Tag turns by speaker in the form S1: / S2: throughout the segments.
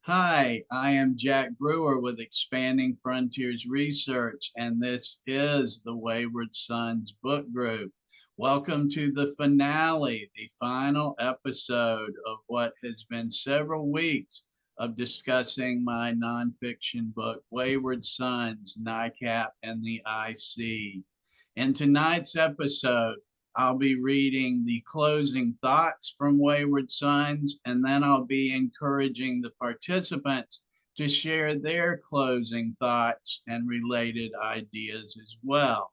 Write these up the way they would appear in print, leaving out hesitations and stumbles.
S1: Hi, I am Jack Brewer with Expanding Frontiers Research, and this is the Wayward Sons book group. Welcome to the finale, the final episode of what has been several weeks of discussing my nonfiction book, Wayward Sons, NICAP, and the IC. In tonight's episode, I'll be reading the closing thoughts from Wayward Sons, and then I'll be encouraging the participants to share their closing thoughts and related ideas as well.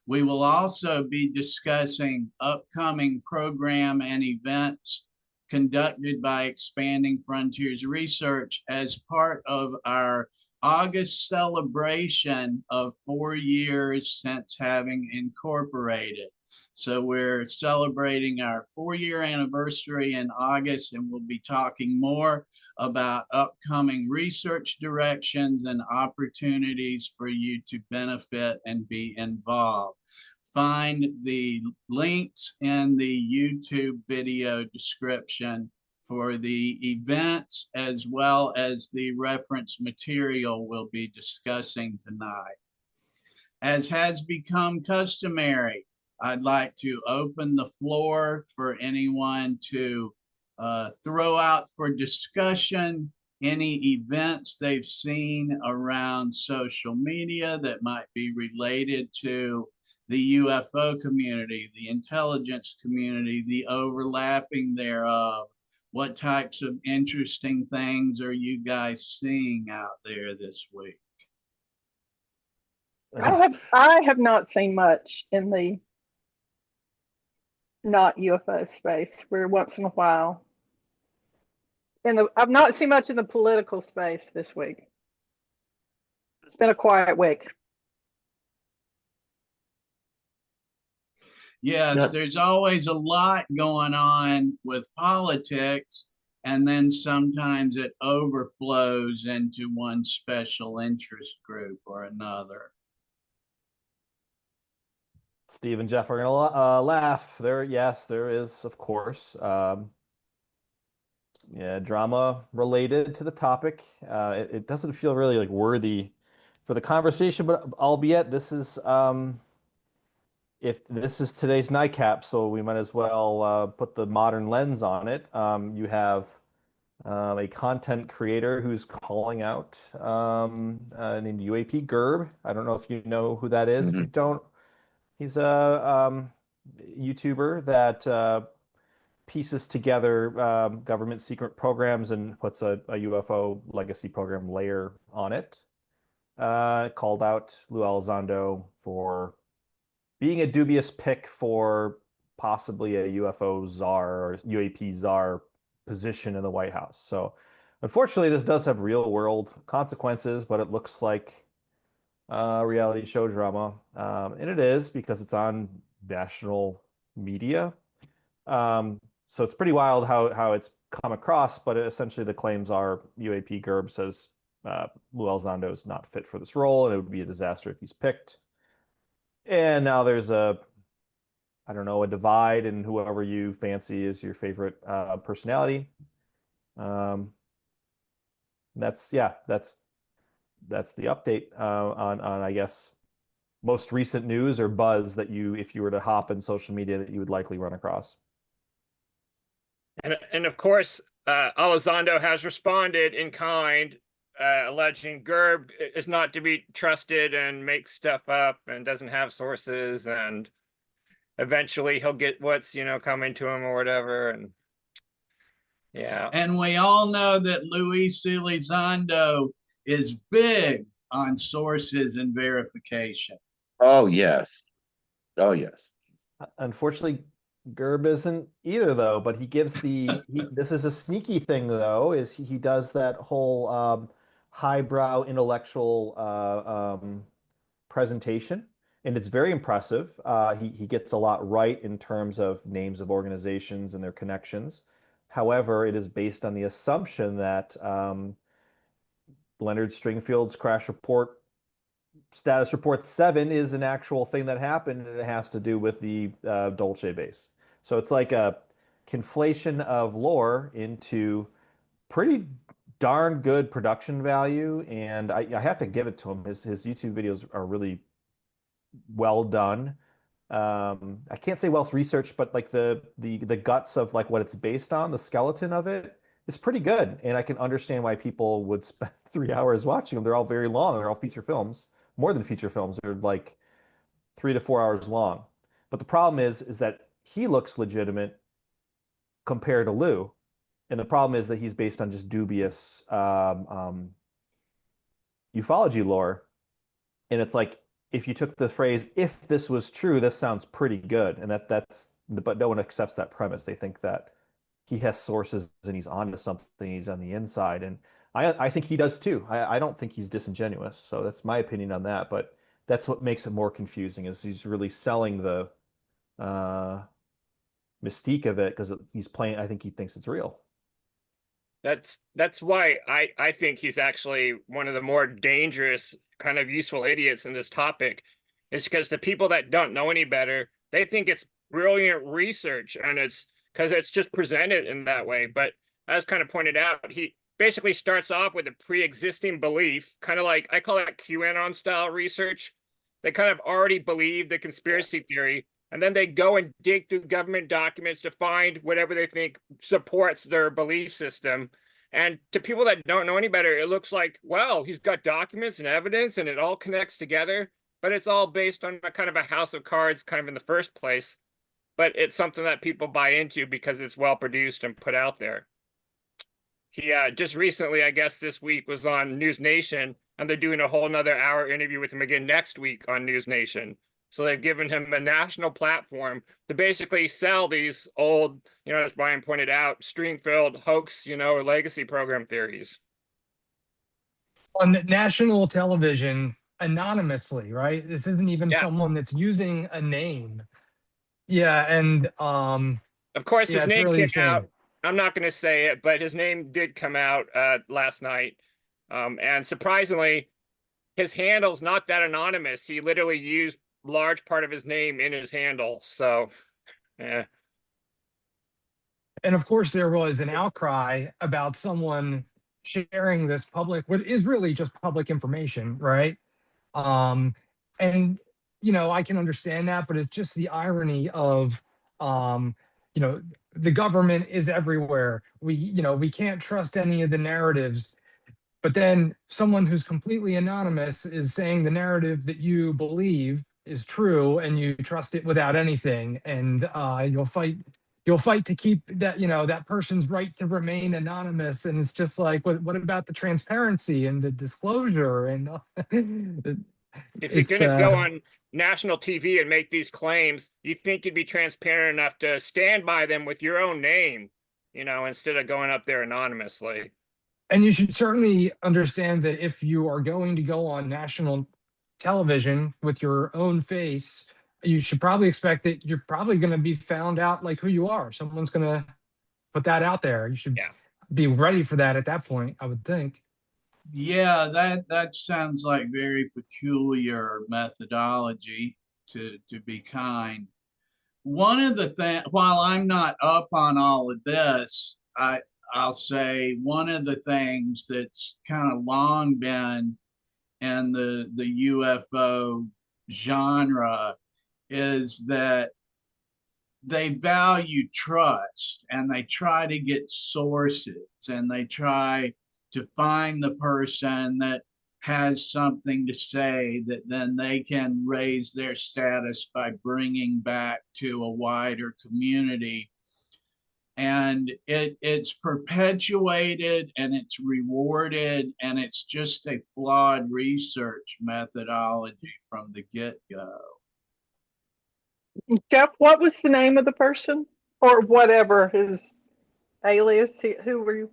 S1: We will also be discussing upcoming program and events conducted by Expanding Frontiers Research as part of our August celebration of 4 years since having incorporated. So we're celebrating our 4-year anniversary in August, and we'll be talking more about upcoming research directions and opportunities for you to benefit and be involved. Find the links in the YouTube video description for the events as well as the reference material we'll be discussing tonight. As has become customary, I'd like to open the floor for anyone to throw out for discussion any events they've seen around social media that might be related to the UFO community, the intelligence community, the overlapping thereof. What types of interesting things are you guys seeing out there this week?
S2: I have not seen much in the not UFO space. Where once in a while, I've not seen much in the political space this week. It's been a quiet week.
S1: Yes, there's always a lot going on with politics, and then sometimes it overflows into one special interest group or another.
S3: Steve and Jeff are gonna laugh. Yes, there is, of course, yeah, drama related to the topic. It doesn't feel really like worthy for the conversation, but albeit this is if this is today's NICAP, so we might as well put the modern lens on it. You have a content creator who's calling out named UAP Gerb. I don't know if you know who that is. If you don't, he's a YouTuber that pieces together government secret programs and puts a UFO legacy program layer on it. Called out Lou Elizondo for being a dubious pick for possibly a UFO czar or UAP czar position in the White House. So unfortunately, this does have real world consequences, but it looks like reality show drama. And it is because it's on national media. So it's pretty wild how it's come across, but essentially the claims are UAP Gerb says Lou Elizondo is not fit for this role, and it would be a disaster if he's picked. And now there's I don't know, a divide in whoever you fancy is your favorite personality. That's the update on I guess most recent news or buzz that if you were to hop in social media that you would likely run across.
S4: And of course, Elizondo has responded in kind, alleging Gerb is not to be trusted and makes stuff up and doesn't have sources, and eventually he'll get what's coming to him or whatever. And yeah,
S1: and we all know that Luis Elizondo is big on sources and verification.
S5: Oh yes, oh yes.
S3: Unfortunately, Gerb isn't either, though. But he gives this is a sneaky thing, though, is he does that whole highbrow intellectual presentation, and it's very impressive. He gets a lot right in terms of names of organizations and their connections. However, it is based on the assumption that Leonard Stringfield's crash report, status report 7, is an actual thing that happened, and it has to do with the Dulce base. So it's like a conflation of lore into pretty darn good production value, and I have to give it to him. His YouTube videos are really well done. I can't say well researched, but like the guts of like what it's based on, the skeleton of it is pretty good. And I can understand why people would spend 3 hours watching them. They're all very long. They're all feature films, more than feature films. They're like 3 to 4 hours long. But the problem is that he looks legitimate compared to Lou. And the problem is that he's based on just dubious ufology lore. And it's like, if you took the phrase, if this was true, this sounds pretty good. And but no one accepts that premise. They think that he has sources and he's onto something, he's on the inside. And I think he does too. I don't think he's disingenuous. So that's my opinion on that. But that's what makes it more confusing, is he's really selling the mystique of it because he's playing, I think he thinks it's real.
S4: That's why I think he's actually one of the more dangerous kind of useful idiots in this topic, is because the people that don't know any better, they think it's brilliant research, and it's because it's just presented in that way. But as kind of pointed out, he basically starts off with a pre-existing belief, kind of like, I call it QAnon style research. They kind of already believe the conspiracy theory, and then they go and dig through government documents to find whatever they think supports their belief system. And to people that don't know any better, it looks like, well, he's got documents and evidence and it all connects together, but it's all based on a kind of a house of cards kind of in the first place. But it's something that people buy into because it's well produced and put out there. He just recently, I guess this week, was on News Nation, and they're doing a whole nother hour interview with him again next week on News Nation. So they've given him a national platform to basically sell these old, as Brian pointed out, string-filled hoax, or legacy program theories.
S6: On national television, anonymously, right? This isn't even someone that's using a name. Yeah, and
S4: of course, his name
S6: really
S4: came out. I'm not going to say it, but his name did come out last night. And surprisingly, his handle's not that anonymous. He literally used large part of his name in his handle. So, yeah.
S6: And of course, there was an outcry about someone sharing this public, what is really just public information, right? And I can understand that, but it's just the irony of, the government is everywhere. We can't trust any of the narratives. But then someone who's completely anonymous is saying the narrative that you believe is true, and you trust it without anything, and you'll fight to keep that that person's right to remain anonymous. And it's just like, what about the transparency and the disclosure? And
S4: if you're going to go on national TV and make these claims, you think you'd be transparent enough to stand by them with your own name, instead of going up there anonymously.
S6: And you should certainly understand that if you are going to go on national television with your own face, you should probably expect that you're probably going to be found out like who you are. Someone's going to put that out there. You should be ready for that at that point, I would think.
S1: Yeah, that sounds like very peculiar methodology, to be kind. One of the things, while I'm not up on all of this, I'll say one of the things that's kind of long been in the UFO genre is that they value trust, and they try to get sources, and they try to find the person that has something to say that then they can raise their status by bringing back to a wider community. And it's perpetuated, and it's rewarded, and it's just a flawed research methodology from the get-go.
S2: Jeff, what was the name of the person, or whatever his alias? Who were you?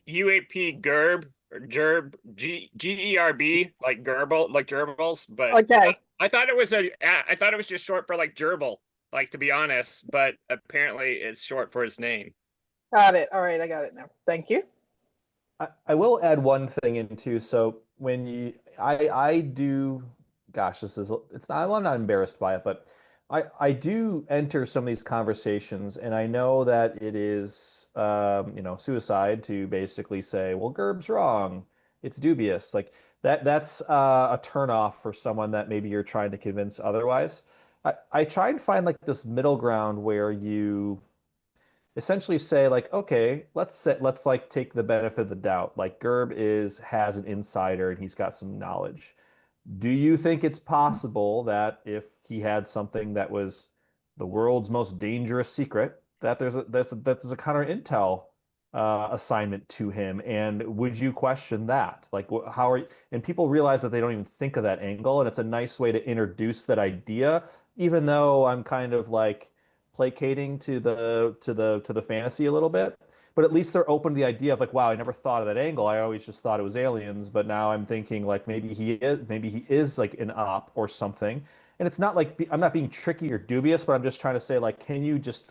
S4: UAP Gerb, or Gerb, Gerb, like Gerbil, like gerbils. But
S2: okay,
S4: I thought it was just short for like gerbil, like, to be honest. But apparently it's short for his name.
S2: Got it. All right, I got it now. Thank you.
S3: I will add one thing in too. So when I do, gosh, I'm not embarrassed by it, but I do enter some of these conversations, and I know that it is, suicide to basically say, well, Gerb's wrong. It's dubious. Like that's a turnoff for someone that maybe you're trying to convince otherwise. I try and find like this middle ground where you essentially say like, okay, let's like take the benefit of the doubt. Like Gerb has an insider and he's got some knowledge. Do you think it's possible that if he had something that was the world's most dangerous secret, that there's a counter intel assignment to him? And would you question that? Like, how are you, and people realize that they don't even think of that angle, and it's a nice way to introduce that idea, even though I'm kind of like placating to the fantasy a little bit. But at least they're open to the idea of like, wow, I never thought of that angle. I always just thought it was aliens, but now I'm thinking like maybe he is like an op or something. And it's not like I'm not being tricky or dubious, but I'm just trying to say like, can you just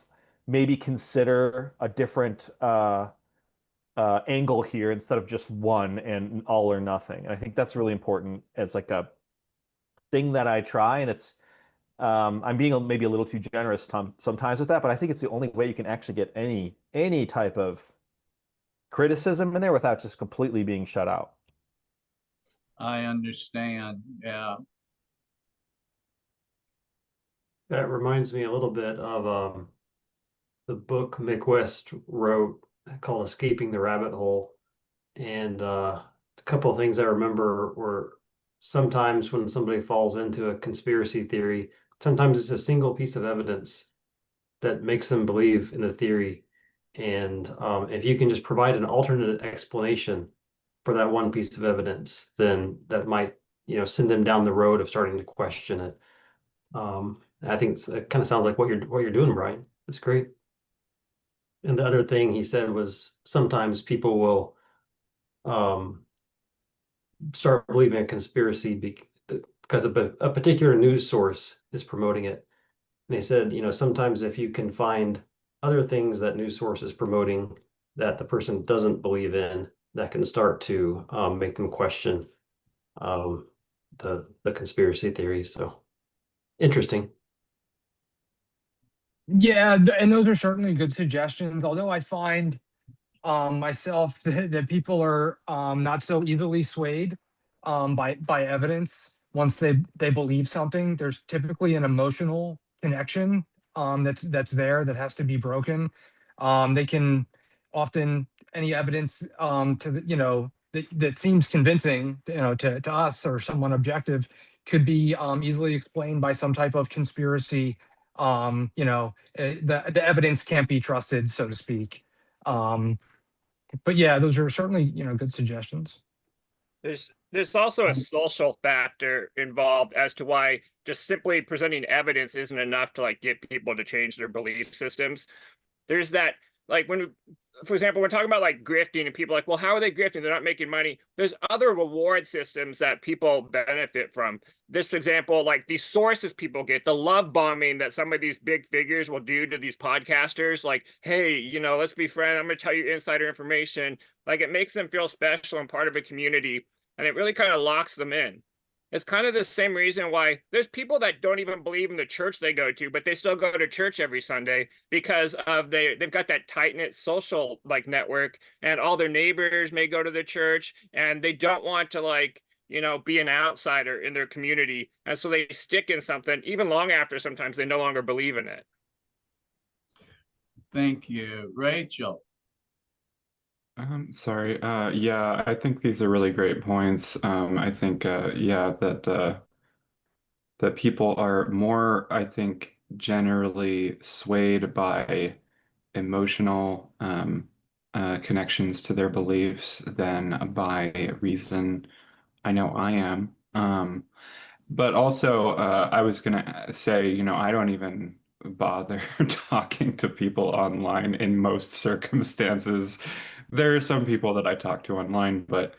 S3: maybe consider a different angle here instead of just one and all or nothing? And I think that's really important as like a thing that I try, and it's I'm being maybe a little too generous sometimes with that, but I think it's the only way you can actually get any type of criticism in there without just completely being shut out.
S1: I understand. Yeah.
S7: That reminds me a little bit of the book Mick West wrote called Escaping the Rabbit Hole. And a couple of things I remember were sometimes when somebody falls into a conspiracy theory, sometimes it's a single piece of evidence that makes them believe in the theory. And if you can just provide an alternate explanation for that one piece of evidence, then that might, send them down the road of starting to question it. I think it kind of sounds like what you're doing, Brian. That's great. And the other thing he said was sometimes people will start believing a conspiracy because a particular news source is promoting it. And they said, sometimes if you can find other things that news source is promoting that the person doesn't believe in, that can start to make them question the conspiracy theories. So interesting.
S6: Yeah, and those are certainly good suggestions. Although I find myself that people are not so easily swayed by evidence. Once they believe something, there's typically an emotional connection that's there that has to be broken. They can often any evidence to that seems convincing, to us or someone objective could be easily explained by some type of conspiracy. The evidence can't be trusted, so to speak. But yeah, those are certainly, good suggestions.
S4: There's also a social factor involved as to why just simply presenting evidence isn't enough to like get people to change their belief systems. There's that, like when, for example, we're talking about like grifting and people are like, well, how are they grifting? They're not making money. There's other reward systems that people benefit from. This, for example, like these sources people get, the love bombing that some of these big figures will do to these podcasters, like, hey, let's be friends. I'm going to tell you insider information. Like it makes them feel special and part of a community. And it really kind of locks them in. It's kind of the same reason why there's people that don't even believe in the church they go to, but they still go to church every Sunday because of they've got that tight-knit social like network, and all their neighbors may go to the church, and they don't want to be an outsider in their community. And so they stick in something even long after sometimes they no longer believe in it.
S1: Thank you. Rachel.
S8: Sorry. Yeah, I think these are really great points. I think, yeah, that people are more, I think, generally swayed by emotional connections to their beliefs than by reason. I know I am. But also, I was gonna say, I don't even bother talking to people online in most circumstances. There are some people that I talk to online, but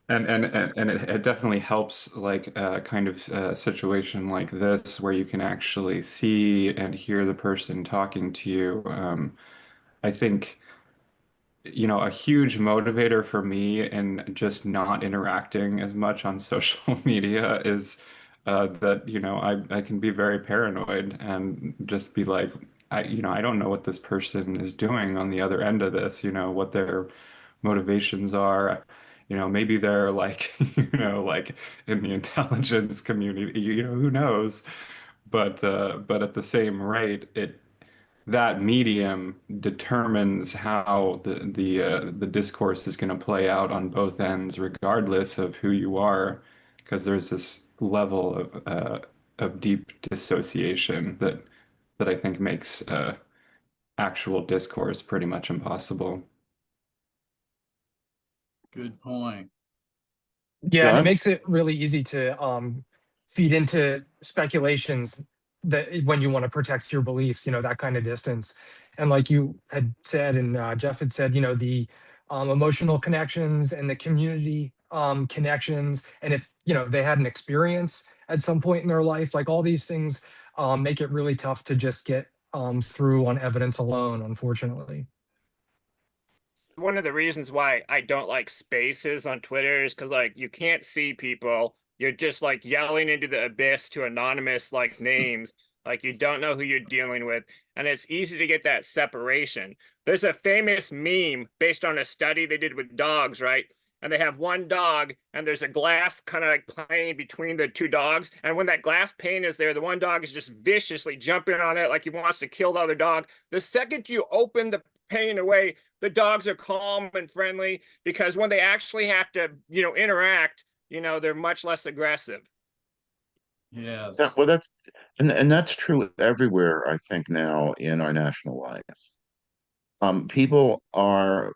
S8: and it definitely helps like a kind of situation like this where you can actually see and hear the person talking to you. I think a huge motivator for me in just not interacting as much on social media is that, I can be very paranoid and just be like, I don't know what this person is doing on the other end of this, what their motivations are. Maybe they're like, like in the intelligence community, who knows? But at the same rate, that medium determines how the discourse is going to play out on both ends, regardless of who you are, because there's this level of deep dissociation that I think makes actual discourse pretty much impossible.
S1: Good point.
S6: Yeah, and it
S5: John?
S6: makes it really easy to feed into speculations that when you want to protect your beliefs, that kind of distance. And like you had said, and Jeff had said, the emotional connections and the community connections. And if, they had an experience at some point in their life, like all these things make it really tough to just get through on evidence alone, unfortunately.
S4: One of the reasons why I don't like spaces on Twitter is because like you can't see people. You're just like yelling into the abyss to anonymous like names. Like you don't know who you're dealing with. And it's easy to get that separation. There's a famous meme based on a study they did with dogs, right? And they have one dog and there's a glass kind of like pane between the two dogs. And when that glass pane is there, the one dog is just viciously jumping on it like he wants to kill the other dog. The second you open the pane away, the dogs are calm and friendly because when they actually have to, interact, they're much less aggressive.
S1: Yes.
S5: Yeah, well, that's true everywhere, I think, now in our national life. People are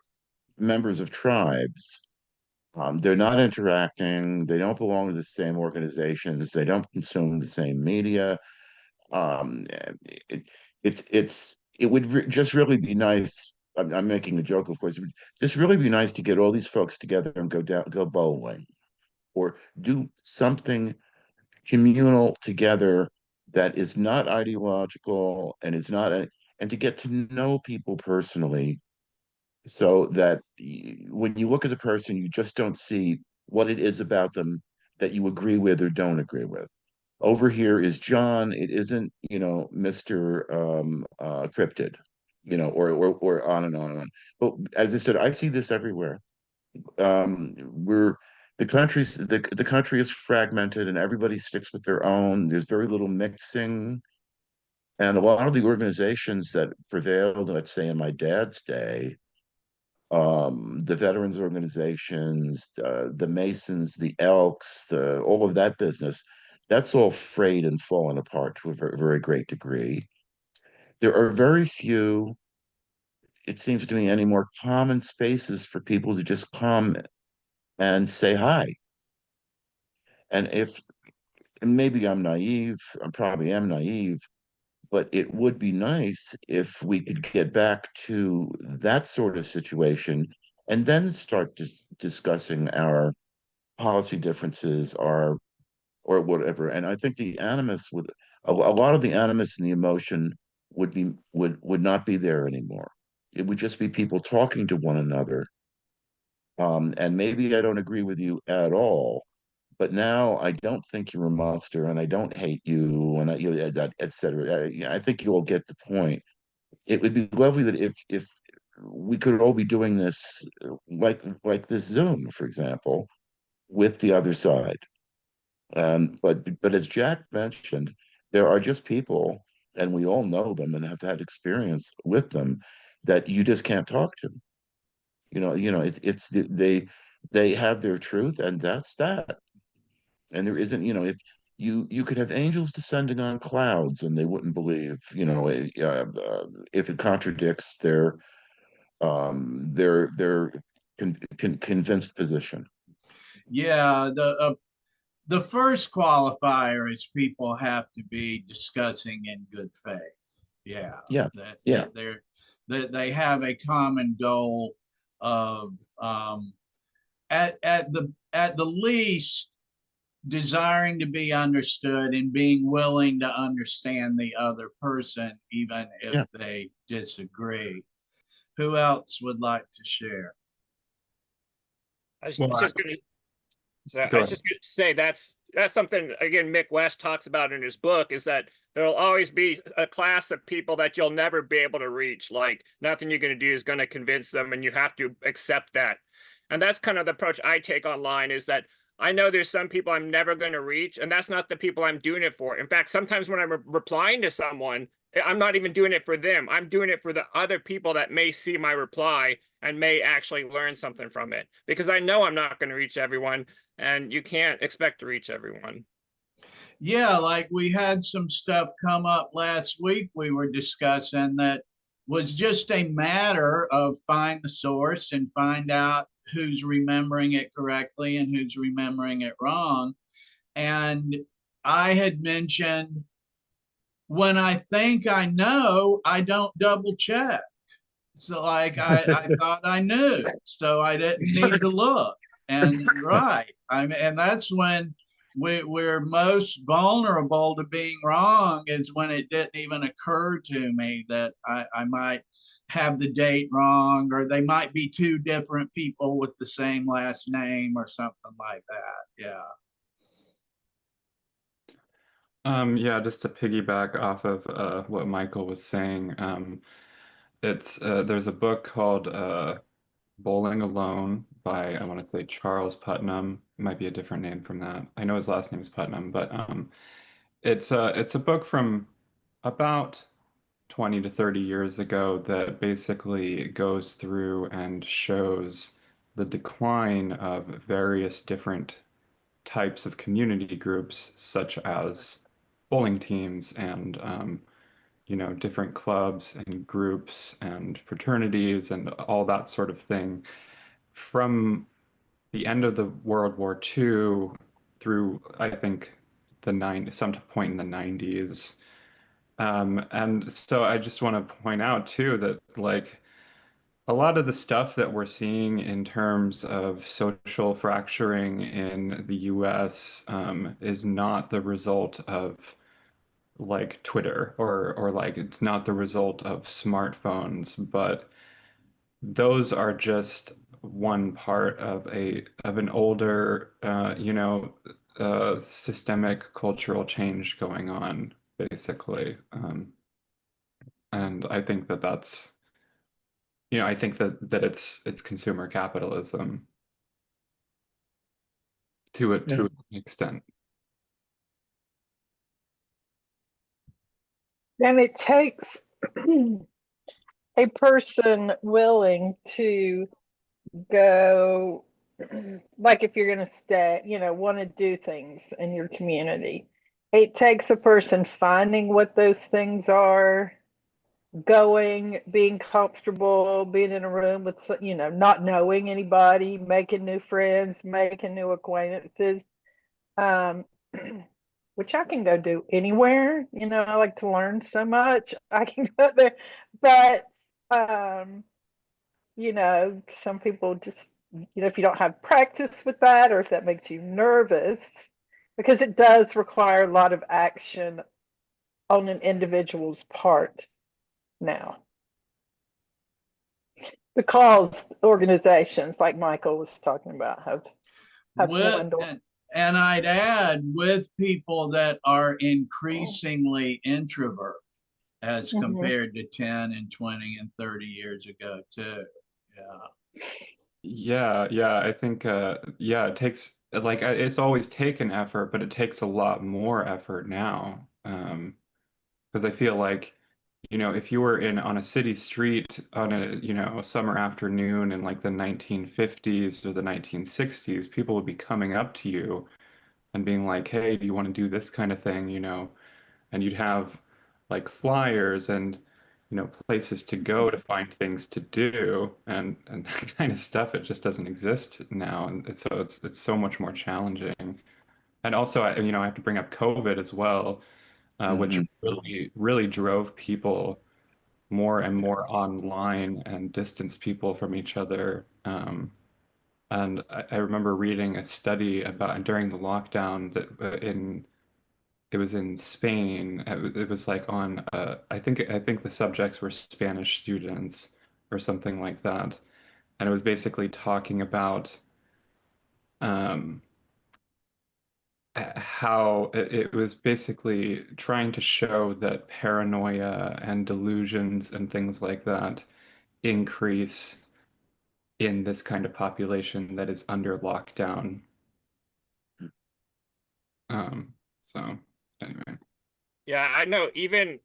S5: members of tribes. They're not interacting. They don't belong to the same organizations. They don't consume the same media. Um, it, it would just really be nice. I'm making a joke, of course. It would just really be nice to get all these folks together and go bowling, or do something communal together that is not ideological and is not and to get to know people personally, so that when you look at the person, you just don't see what it is about them that you agree with or don't agree with. Over here is John. It isn't, Mr. Cryptid, or on and on and on. But as I said, I see this everywhere. We're the country is fragmented and everybody sticks with their own. There's very little mixing. And a lot of the organizations that prevailed, let's say in my dad's day, the veterans organizations, the Masons, the Elks, all of that business, that's all frayed and fallen apart to a very, very great degree. There are very few, it seems to me, any more common spaces for people to just come and say hi. And and maybe I'm naive, I probably am naive, but it would be nice if we could get back to that sort of situation and then start discussing our policy differences or whatever. And I think the animus a lot of the animus and the emotion would not be there anymore. It would just be people talking to one another. And maybe I don't agree with you at all, but now I don't think you're a monster, and I don't hate you, and et cetera. I think you all get the point. It would be lovely that if we could all be doing this, like this Zoom, for example, with the other side. But as Jack mentioned, there are just people, and we all know them and have had experience with them, that you just can't talk to. They have their truth, and that's that. And there isn't, if you could have angels descending on clouds and they wouldn't believe, if it contradicts their convinced position.
S1: Yeah, the first qualifier is people have to be discussing in good faith. Yeah.
S5: Yeah.
S1: That
S5: Yeah.
S1: they have a common goal of at the least desiring to be understood and being willing to understand the other person, even if
S5: Yeah.
S1: they disagree. Who else would like to share?
S4: I was
S8: Well,
S4: just going to So I
S3: Go
S4: was
S3: ahead.
S4: just going to say that's something again Mick West talks about in his book, is that there'll always be a class of people that you'll never be able to reach. Like nothing you're going to do is going to convince them, and you have to accept that. And that's kind of the approach I take online, is that I know there's some people I'm never going to reach, and that's not the people I'm doing it for. In fact, sometimes when I'm replying to someone, I'm not even doing it for them. I'm doing it for the other people that may see my reply and may actually learn something from it, because I know I'm not going to reach everyone, and you can't expect to reach everyone.
S1: Yeah, like we had some stuff come up last week we were discussing that was just a matter of find the source and find out who's remembering it correctly and who's remembering it wrong. And I had mentioned, when I think I know, I don't double check. So like I thought I knew, so I didn't need to look. And right, and that's when we're most vulnerable to being wrong, is when it didn't even occur to me that I might have the date wrong, or they might be two different people with the same last name or something like that. Yeah.
S8: Yeah, just to piggyback off of what Michael was saying, there's a book called Bowling Alone by, I want to say, Charles Putnam. It might be a different name from that. I know his last name is Putnam, but it's a book from about 20 to 30 years ago that basically goes through and shows the decline of various different types of community groups, such as bowling teams and different clubs and groups and fraternities and all that sort of thing from the end of the World War II through, I think, some point in the 90s. And so I just want to point out too that like a lot of the stuff that we're seeing in terms of social fracturing in the US is not the result of like Twitter or like it's not the result of smartphones, but those are just one part of an older systemic cultural change going on, basically. And I think I think that it's consumer capitalism to an extent.
S2: And it takes a person willing to go, like if you're going to stay, want to do things in your community. It takes a person finding what those things are, going, being comfortable, being in a room with, not knowing anybody, making new friends, making new acquaintances, which I can go do anywhere. I like to learn so much. I can go there, but some people just, if you don't have practice with that, or if that makes you nervous, because it does require a lot of action on an individual's part now. Because organizations like Michael was talking about have dwindled.
S1: And I'd add, with people that are increasingly introvert as compared to 10 and 20 and 30 years ago too.
S8: Yeah, I think it takes like it's always taken effort, but it takes a lot more effort now. Because I feel like, if you were on a city street on a summer afternoon in like the 1950s or the 1960s, people would be coming up to you and being like, "Hey, do you want to do this kind of thing?" And you'd have like flyers and places to go to find things to do, and that kind of stuff. It just doesn't exist now, and so it's so much more challenging. And also, I have to bring up COVID as well, which really drove people more and more online and distanced people from each other. And I remember reading a study about during the lockdown that it was in Spain. It was like on I think the subjects were Spanish students or something like that, and it was basically talking about how it was basically trying to show that paranoia and delusions and things like that increase in this kind of population that is under lockdown. So anyway.
S4: Yeah, I know. Even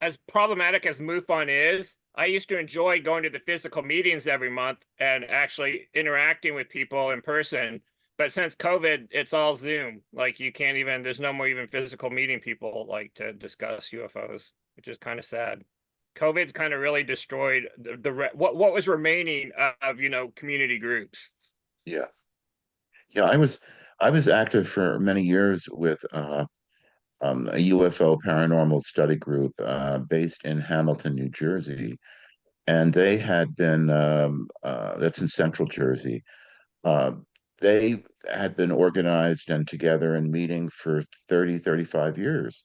S4: as problematic as MUFON is, I used to enjoy going to the physical meetings every month and actually interacting with people in person. But since COVID, it's all Zoom. Like you can't even, there's no more even physical meeting people like to discuss UFOs, which is kind of sad. COVID's kind of really destroyed what was remaining of, community groups.
S5: Yeah. Yeah, I was active for many years with a UFO paranormal study group based in Hamilton, New Jersey, and they had been that's in Central Jersey. Uh, they had been organized and together and meeting for 30, 35 years.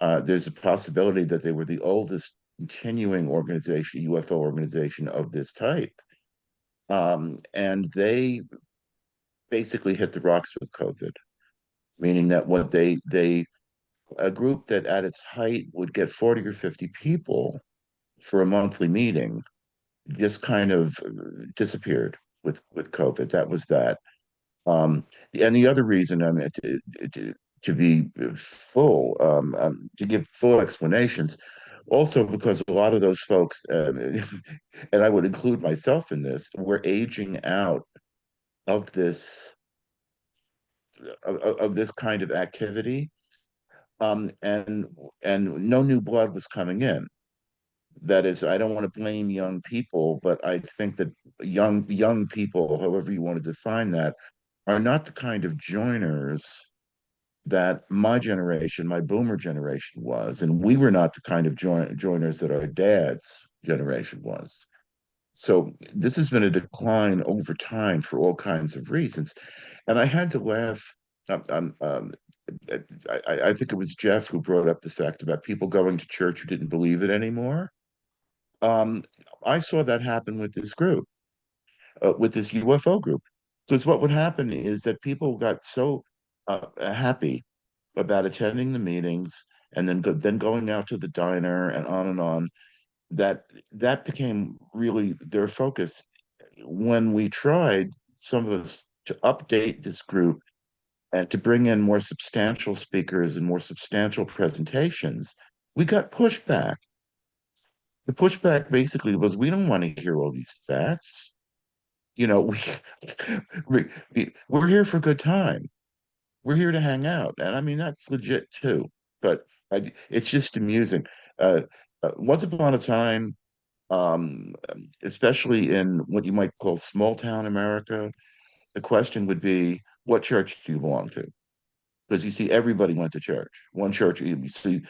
S5: There's a possibility that they were the oldest continuing organization, UFO organization of this type. And they basically hit the rocks with COVID, meaning that what they a group that at its height would get 40 or 50 people for a monthly meeting just kind of disappeared with COVID. That was that. And the other reason, I mean, to be full, to give full explanations, also because a lot of those folks, and I would include myself in this, were aging out of this of this kind of activity, and no new blood was coming in. That is, I don't want to blame young people, but I think that young people, however you want to define that, are not the kind of joiners that my generation, my boomer generation was, and we were not the kind of joiners that our dad's generation was. So this has been a decline over time for all kinds of reasons, and I had to laugh. Um, um, I think it was Jeff who brought up the fact about people going to church who didn't believe it anymore. Um, I saw that happen with this group, with this UFO group, because what would happen is that people got so happy about attending the meetings and then going out to the diner and on, that that became really their focus. When we tried, some of us, to update this group and to bring in more substantial speakers and more substantial presentations, we got pushback. The pushback basically was, we don't want to hear all these facts. You know, we're here for a good time. We're here to hang out. And I mean, that's legit too. But it's just amusing. Once upon a time, especially in what you might call small town America, the question would be, what church do you belong to? Because you see, everybody went to church. One church, you see.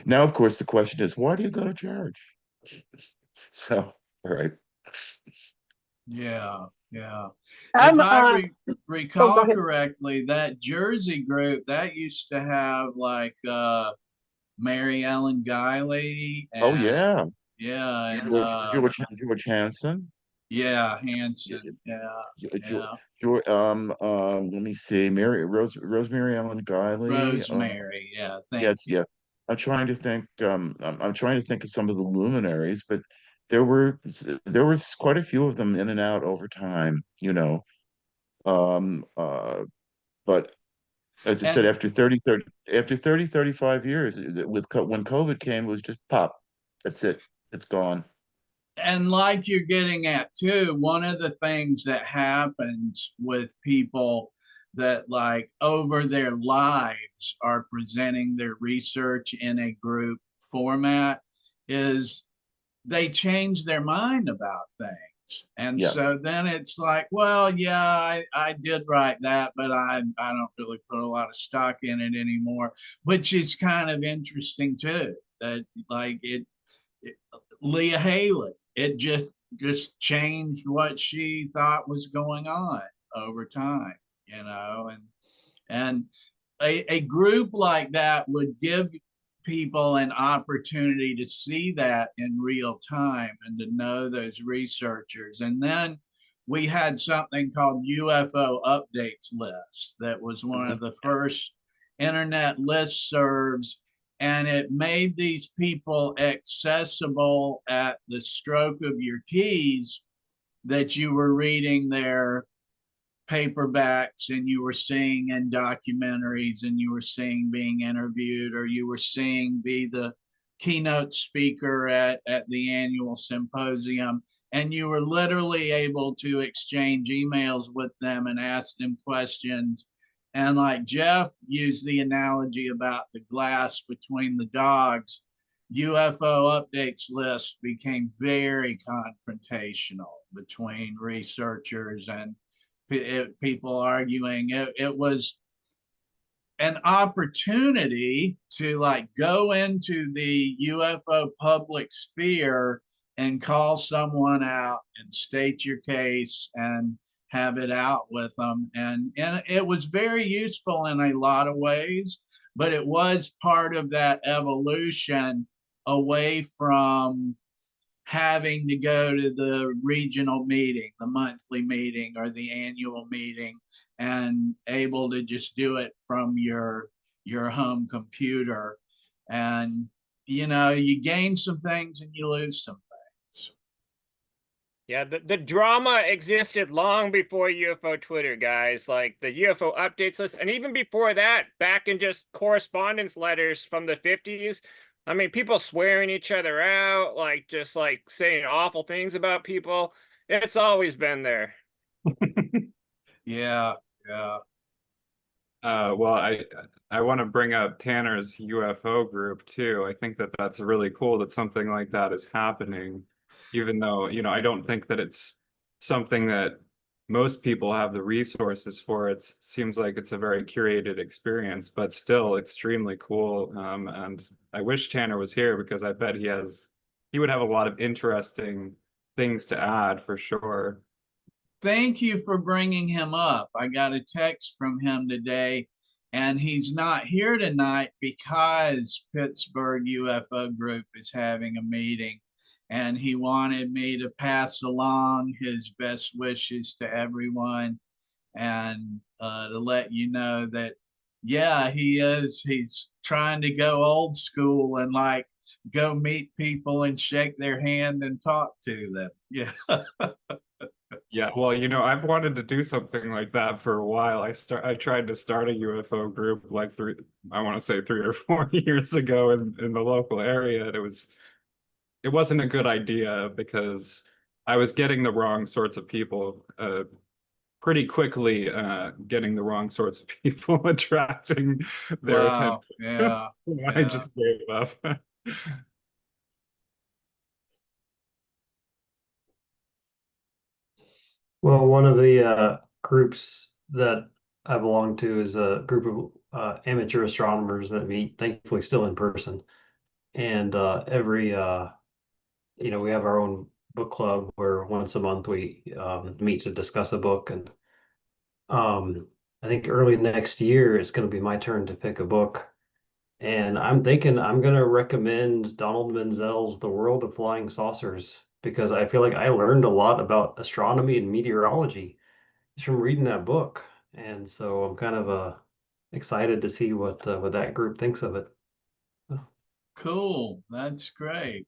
S5: Now, of course, the question is, why do you go to church? So, all right.
S1: Yeah, yeah.
S2: I'm
S1: If I
S2: oh, go
S1: recall
S2: ahead.
S1: correctly, that Jersey group that used to have like Mary Ellen Guiley
S5: Oh,
S1: and
S5: yeah.
S1: yeah, and
S5: George Hansen.
S1: yeah, Hanson. Yeah,
S5: George,
S1: yeah.
S5: let me see, Rosemary Ellen Guiley.
S1: Rosemary. Yeah,
S5: Yeah,
S1: thank you.
S5: yeah. I'm trying to think. I'm trying to think of some of the luminaries, but there were there was quite a few of them in and out over time. You know, um, uh, but as I said,
S1: And
S5: after 30, 35 years, when COVID came, it was just pop. That's it. It's gone.
S1: and like you're getting at too, one of the things that happens with people that like over their lives are presenting their research in a group format is they change their mind about things. And
S5: Yes.
S1: so then it's like, well, yeah, I did write that, but I don't really put a lot of stock in it anymore, which is kind of interesting too. That like it Leah Haley, it just changed what she thought was going on over time, and a group like that would give people an opportunity to see that in real time and to know those researchers. And then we had something called UFO Updates List that was one of the first internet listservs, and it made these people accessible at the stroke of your keys, that you were reading their paperbacks and you were seeing in documentaries and you were seeing being interviewed, or you were seeing be the keynote speaker at the annual symposium, and you were literally able to exchange emails with them and ask them questions. And like Jeff used the analogy about the glass between the dogs, UFO Updates List became very confrontational between researchers and people arguing. It was an opportunity to like go into the UFO public sphere and call someone out and state your case and have it out with them. And it was very useful in a lot of ways, but it was part of that evolution away from having to go to the regional meeting, the monthly meeting, or the annual meeting, and able to just do it from your home computer. And you know, you gain some things and you lose some things.
S4: Yeah, the drama existed long before UFO Twitter, guys, like the UFO Updates List. And even before that, back in just correspondence letters from the 50s, I mean, people swearing each other out, like just like saying awful things about people. It's always been there.
S1: Yeah, yeah.
S8: Well, I want to bring up Tanner's UFO group too. I think that that's really cool that something like that is happening, even though, you know, I don't think that it's something that most people have the resources for. It seems like it's a very curated experience, but still extremely cool. And I wish Tanner was here because I bet he would have a lot of interesting things to add for sure.
S1: Thank you for bringing him up. I got a text from him today, and he's not here tonight because Pittsburgh UFO Group is having a meeting, and he wanted me to pass along his best wishes to everyone, and to let you know that, yeah, he is. He's trying to go old school and like go meet people and shake their hand and talk to them. Yeah.
S8: Yeah, well, you know, I've wanted to do something like that for a while. I tried to start a UFO group like I want to say 3 or 4 years ago in the local area, and it wasn't a good idea because I was getting the wrong sorts of people pretty quickly, getting the wrong sorts of people attracting their attention.
S1: Wow. Yeah.
S8: I
S1: Yeah.
S8: just gave up.
S7: Well, one of the groups that I belong to is a group of amateur astronomers that meet, thankfully, still in person. And every, we have our own book club where once a month we meet to discuss a book. And I think early next year it's going to be my turn to pick a book. And I'm thinking I'm going to recommend Donald Menzel's The World of Flying Saucers because I feel like I learned a lot about astronomy and meteorology just from reading that book. And so I'm kind of excited to see what that group thinks of it.
S1: Cool. That's great.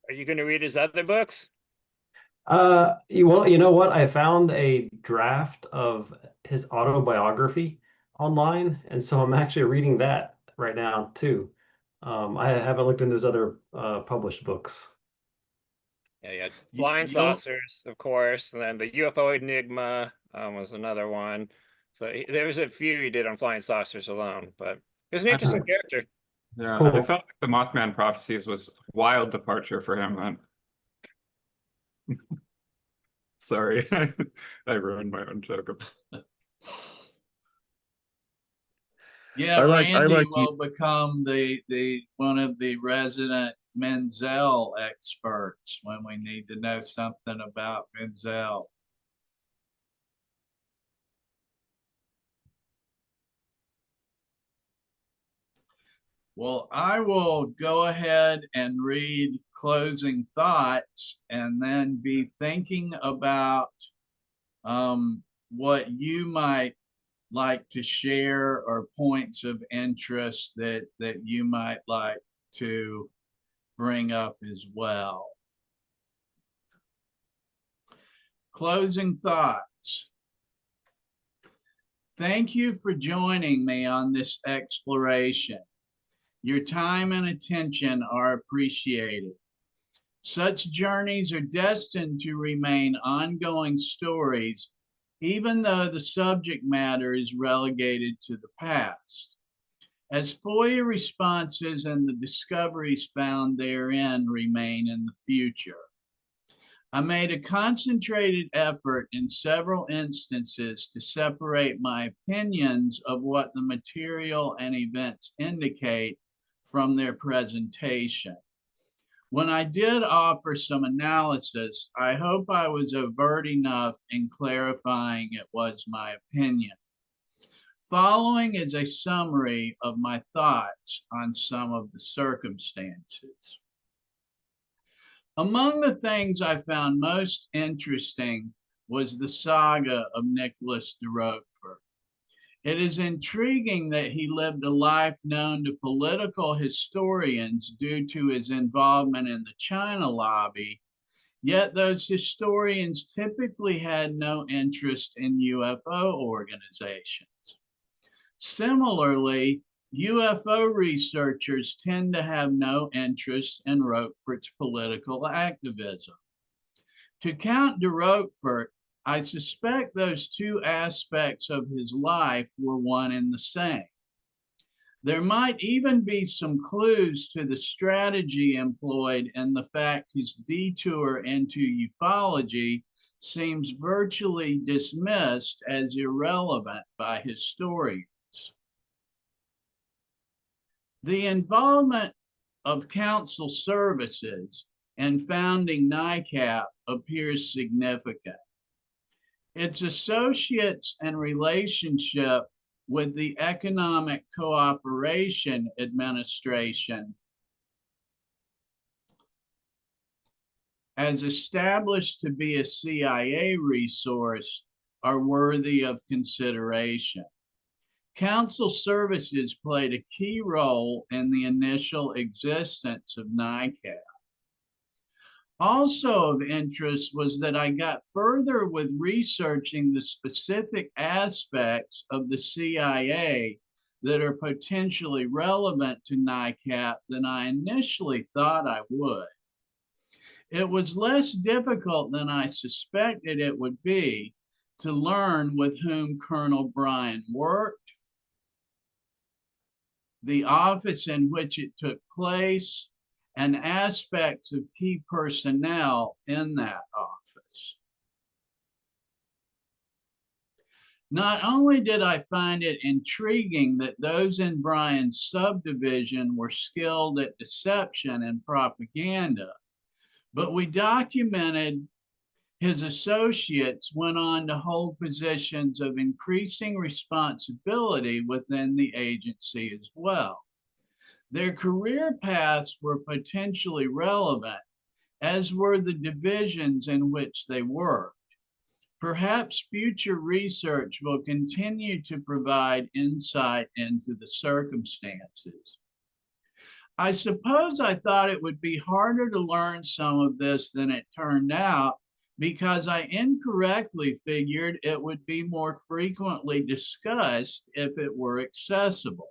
S4: Are you going to read his other books?
S7: Well, you know what? I found a draft of his autobiography online, and so I'm actually reading that right now too. I haven't looked into his other published books.
S4: Yeah. Flying
S1: You'll,
S4: saucers, of course, and then the UFO Enigma was another one. So there was a few he did on flying saucers alone, but he was an interesting character.
S8: Yeah, I
S7: Cool.
S8: felt like the Mothman Prophecies was wild departure for him then. Sorry, I ruined my own joke.
S1: yeah,
S5: I
S1: Randy
S5: like you.
S1: will become the one of the resident Menzel experts when we need to know something about Menzel. Well, I will go ahead and read closing thoughts and then be thinking about what you might like to share or points of interest that you might like to bring up as well. Closing thoughts. Thank you for joining me on this exploration. Your time and attention are appreciated. Such journeys are destined to remain ongoing stories, even though the subject matter is relegated to the past. As FOIA responses and the discoveries found therein remain in the future. I made a concentrated effort in several instances to separate my opinions of what the material and events indicate from their presentation. When I did offer some analysis, I hope I was overt enough in clarifying it was my opinion. Following is a summary of my thoughts on some of the circumstances. Among the things I found most interesting was the saga of Nicholas de Roquefort. It is intriguing that he lived a life known to political historians due to his involvement in the China lobby, yet those historians typically had no interest in UFO organizations. Similarly, UFO researchers tend to have no interest in Roquefort's political activism. To count de Roquefort, I suspect those two aspects of his life were one and the same. There might even be some clues to the strategy employed in the fact his detour into ufology seems virtually dismissed as irrelevant by historians. The involvement of council services in founding NICAP appears significant. Its associates and relationship with the Economic Cooperation Administration, as established to be a CIA resource, are worthy of consideration. Council services played a key role in the initial existence of NICAP. Also of interest was that I got further with researching the specific aspects of the CIA that are potentially relevant to NICAP than I initially thought I would. It was less difficult than I suspected it would be to learn with whom Colonel Bryan worked, the office in which it took place, and aspects of key personnel in that office. Not only did I find it intriguing that those in Bryan's subdivision were skilled at deception and propaganda, but we documented his associates went on to hold positions of increasing responsibility within the agency as well. Their career paths were potentially relevant, as were the divisions in which they worked. Perhaps future research will continue to provide insight into the circumstances. I suppose I thought it would be harder to learn some of this than it turned out, because I incorrectly figured it would be more frequently discussed if it were accessible.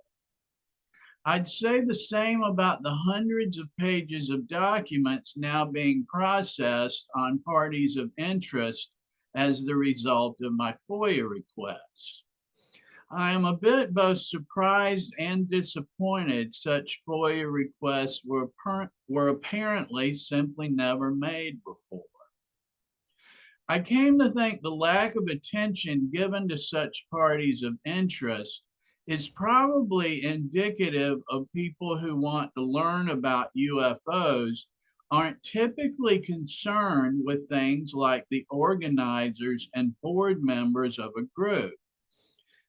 S1: I'd say the same about the hundreds of pages of documents now being processed on parties of interest as the result of my FOIA requests. I am a bit both surprised and disappointed such FOIA requests were apparently simply never made before. I came to think the lack of attention given to such parties of interest is probably indicative of people who want to learn about UFOs aren't typically concerned with things like the organizers and board members of a group.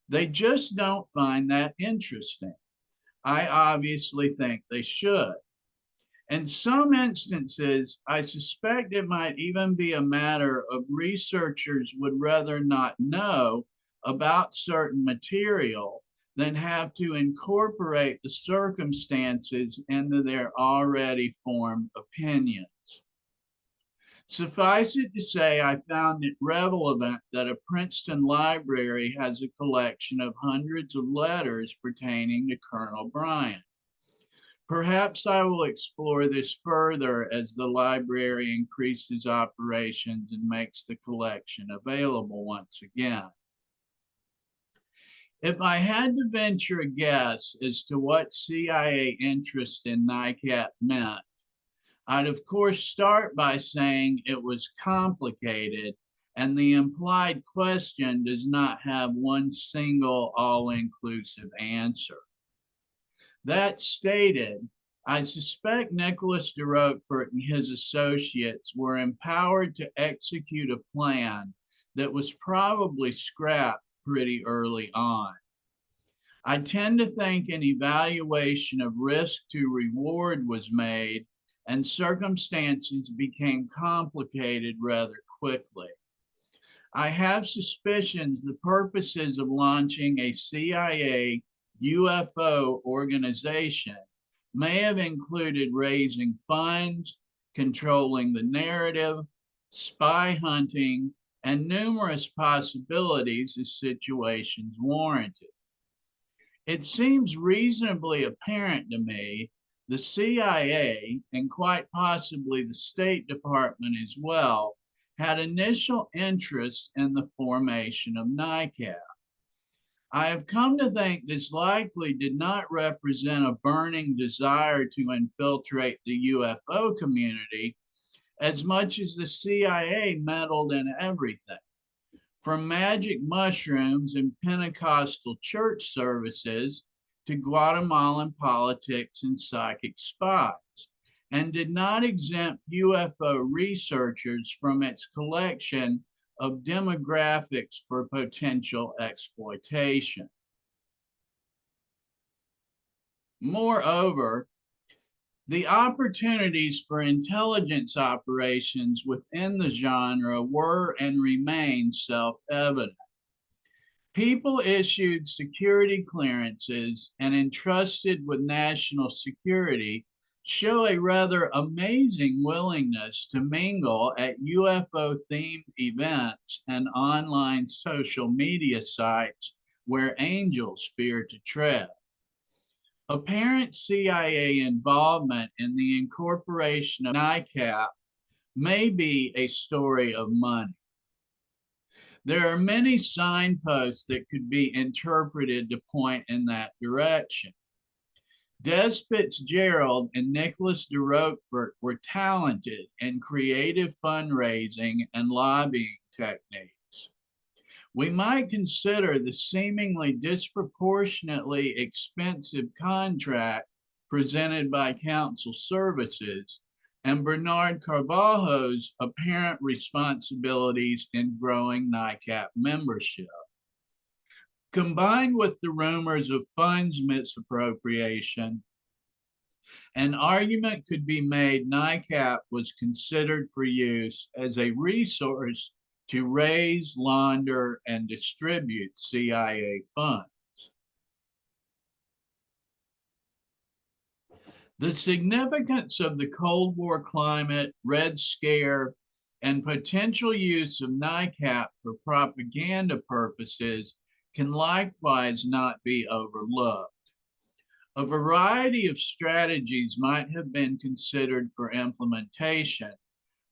S1: They just don't find that interesting. I obviously think they should. In some instances, I suspect it might even be a matter of researchers would rather not know about certain material than have to incorporate the circumstances into their already formed opinions. Suffice it to say, I found it relevant that a Princeton library has a collection of hundreds of letters pertaining to Colonel Bryant. Perhaps I will explore this further as the library increases operations and makes the collection available once again. If I had to venture a guess as to what CIA interest in NICAP meant, I'd of course start by saying it was complicated, and the implied question does not have one single all-inclusive answer. That stated, I suspect Nicholas de Roquefort and his associates were empowered to execute a plan that was probably scrapped pretty early on. I tend to think an evaluation of risk to reward was made and circumstances became complicated rather quickly. I have suspicions the purposes of launching a CIA UFO organization may have included raising funds, controlling the narrative, spy hunting, and numerous possibilities as situations warranted. It seems reasonably apparent to me the CIA, and quite possibly the State Department as well, had initial interest in the formation of NICAP. I have come to think this likely did not represent a burning desire to infiltrate the UFO community as much as the CIA meddled in everything, from magic mushrooms and Pentecostal church services to Guatemalan politics and psychic spies, and did not exempt UFO researchers from its collection of demographics for potential exploitation. Moreover, the opportunities for intelligence operations within the genre were and remain self-evident. People issued security clearances and entrusted with national security show a rather amazing willingness to mingle at UFO-themed events and online social media sites where angels fear to tread. Apparent CIA involvement in the incorporation of NICAP may be a story of money. There are many signposts that could be interpreted to point in that direction. Des Fitzgerald and Nicholas de Roquefort were talented in creative fundraising and lobbying techniques. We might consider the seemingly disproportionately expensive contract presented by Council Services and Bernard Carvalho's apparent responsibilities in growing NICAP membership. Combined with the rumors of funds misappropriation, an argument could be made NICAP was considered for use as a resource to raise, launder, and distribute CIA funds. The significance of the Cold War climate, Red Scare, and potential use of NICAP for propaganda purposes can likewise not be overlooked. A variety of strategies might have been considered for implementation,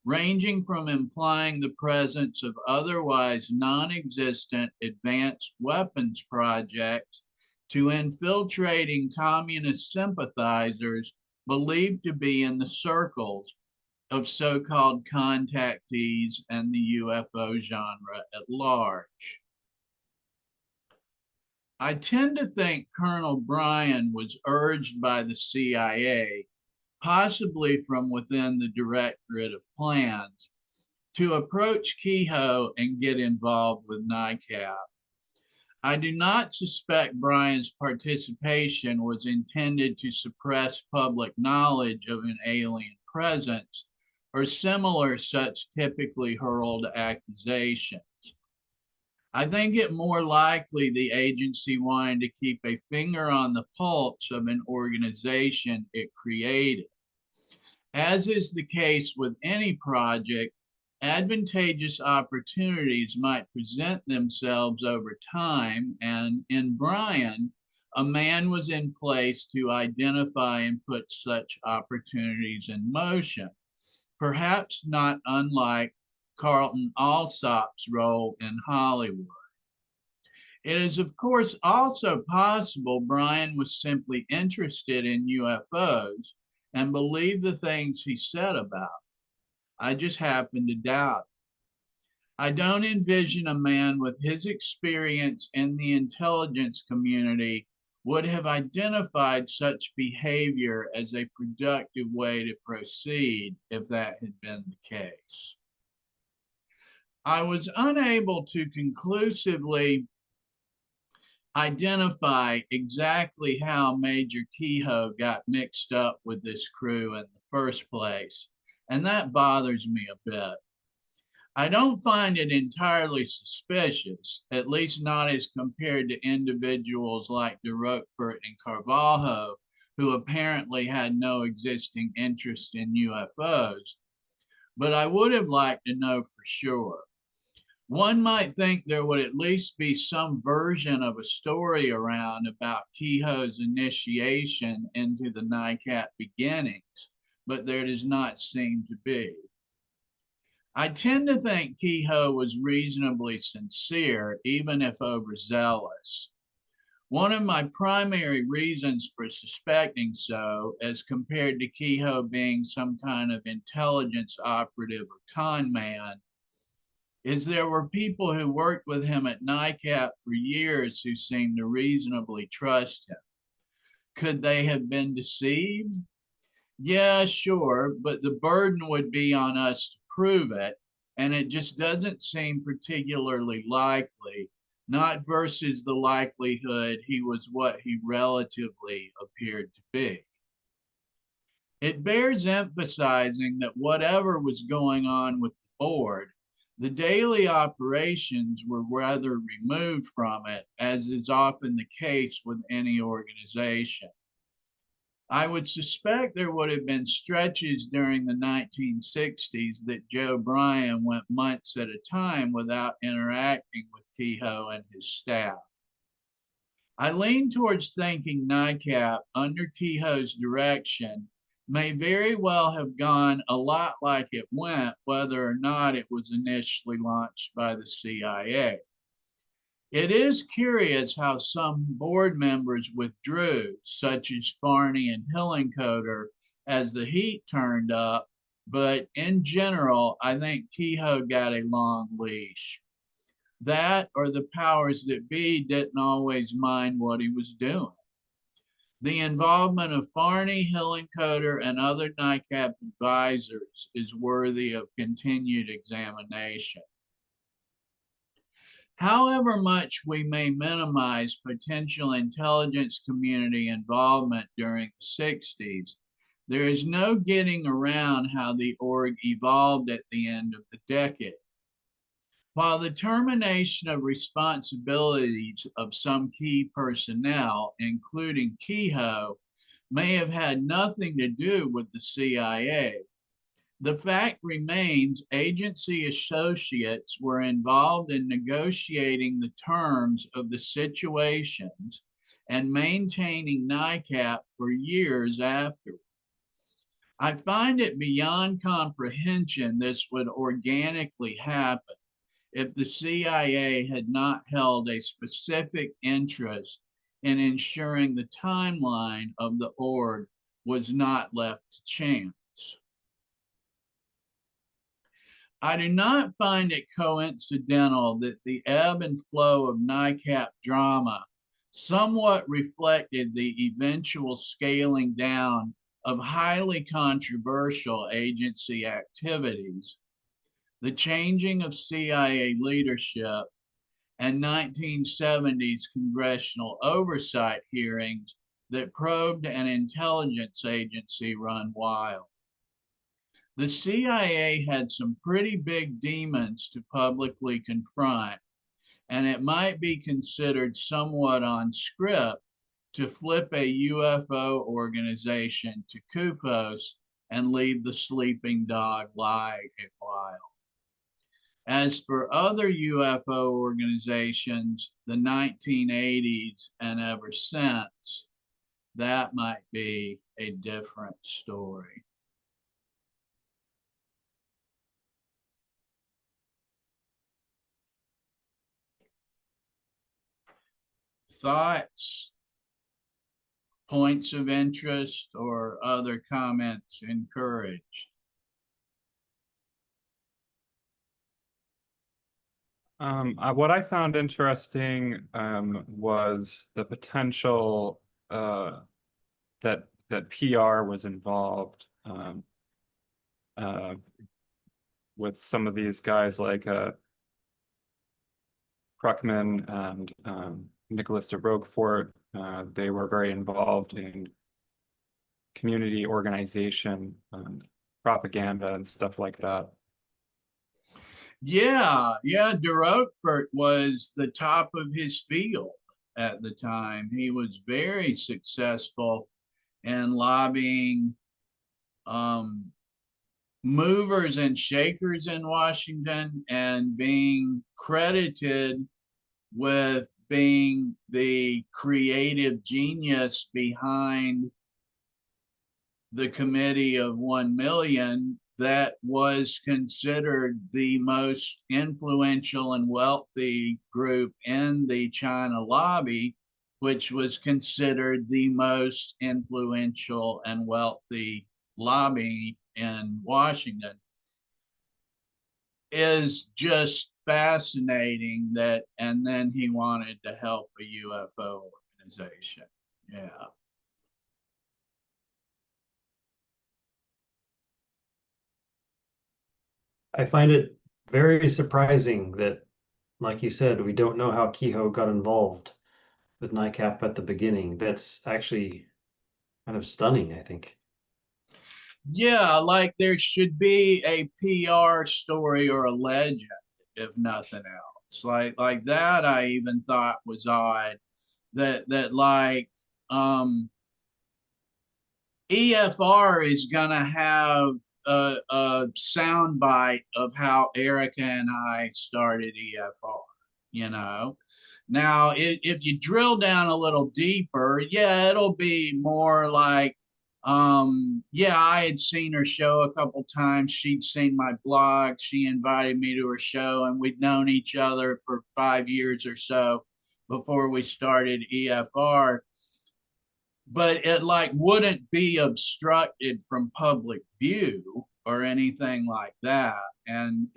S1: ranging from implying the presence of otherwise non-existent advanced weapons projects to infiltrating communist sympathizers believed to be in the circles of so-called contactees and the UFO genre at large. I tend to think Colonel Bryan was urged by the CIA, possibly from within the Directorate of Plans, to approach Keyhoe and get involved with NICAP. I do not suspect Brian's participation was intended to suppress public knowledge of an alien presence or similar such typically hurled accusations. I think it more likely the agency wanted to keep a finger on the pulse of an organization it created. As is the case with any project, advantageous opportunities might present themselves over time, and in Brian, a man was in place to identify and put such opportunities in motion, perhaps not unlike Carlton Alsop's role in Hollywood. It is, of course, also possible Brian was simply interested in UFOs and believed the things he said about it. I just happen to doubt it. I don't envision a man with his experience in the intelligence community would have identified such behavior as a productive way to proceed if that had been the case. I was unable to conclusively identify exactly how Major Keyhoe got mixed up with this crew in the first place, and that bothers me a bit. I don't find it entirely suspicious, at least not as compared to individuals like de Roquefort and Carvalho, who apparently had no existing interest in UFOs, but I would have liked to know for sure. One might think there would at least be some version of a story around about Keyhoe's initiation into the NICAP beginnings, but there does not seem to be. I tend to think Keyhoe was reasonably sincere, even if overzealous. One of my primary reasons for suspecting so, as compared to Keyhoe being some kind of intelligence operative or con man, is there were people who worked with him at NICAP for years who seemed to reasonably trust him. Could they have been deceived? Yeah, sure, but the burden would be on us to prove it, and it just doesn't seem particularly likely, not versus the likelihood he was what he relatively appeared to be. It bears emphasizing that whatever was going on with the board, the daily operations were rather removed from it, as is often the case with any organization. I would suspect there would have been stretches during the 1960s that Joe Bryan went months at a time without interacting with Keyhoe and his staff. I lean towards thinking NICAP, under Keyhoe's direction, may very well have gone a lot like it went, whether or not it was initially launched by the CIA. It is curious how some board members withdrew, such as Farney and Hillenkoetter, as the heat turned up, but in general, I think Keyhoe got a long leash. That or the powers that be didn't always mind what he was doing. The involvement of Farney, Hillenkoetter, and other NICAP advisors is worthy of continued examination. However much we may minimize potential intelligence community involvement during the 60s, there is no getting around how the org evolved at the end of the decade. While the termination of responsibilities of some key personnel, including Keyhoe, may have had nothing to do with the CIA, the fact remains agency associates were involved in negotiating the terms of the situations and maintaining NICAP for years afterward. I find it beyond comprehension this would organically happen if the CIA had not held a specific interest in ensuring the timeline of the org was not left to chance. I do not find it coincidental that the ebb and flow of NICAP drama somewhat reflected the eventual scaling down of highly controversial agency activities, the changing of CIA leadership, and 1970s congressional oversight hearings that probed an intelligence agency run wild. The CIA had some pretty big demons to publicly confront, and it might be considered somewhat on script to flip a UFO organization to CUFOS and leave the sleeping dog lie a while. As for other UFO organizations, the 1980s and ever since, that might be a different story. Thoughts, points of interest, or other comments encouraged?
S8: What I found interesting was the potential that PR was involved with some of these guys like Kruckman and Nicholas de Roquefort. They were very involved in community organization and propaganda and stuff like that.
S1: Yeah, de Roquefort was the top of his field at the time. He was very successful in lobbying movers and shakers in Washington, and being credited with being the creative genius behind the Committee of 1 Million that was considered the most influential and wealthy group in the China lobby, which was considered the most influential and wealthy lobby in Washington. Is just fascinating that, and then he wanted to help a UFO organization. Yeah.
S7: I find it very surprising that, like you said, we don't know how Keyhoe got involved with NICAP at the beginning. That's actually kind of stunning, I think.
S1: Yeah, like there should be a PR story or a legend, if nothing else. Like that, I even thought was odd. That like EFR is gonna have a sound bite of how Erica and I started EFR. You know, now if you drill down a little deeper, yeah, it'll be more like, yeah, I had seen her show a couple times. She'd seen my blog. She invited me to her show, and we'd known each other for 5 years or so before we started EFR. But it like wouldn't be obstructed from public view or anything like that. And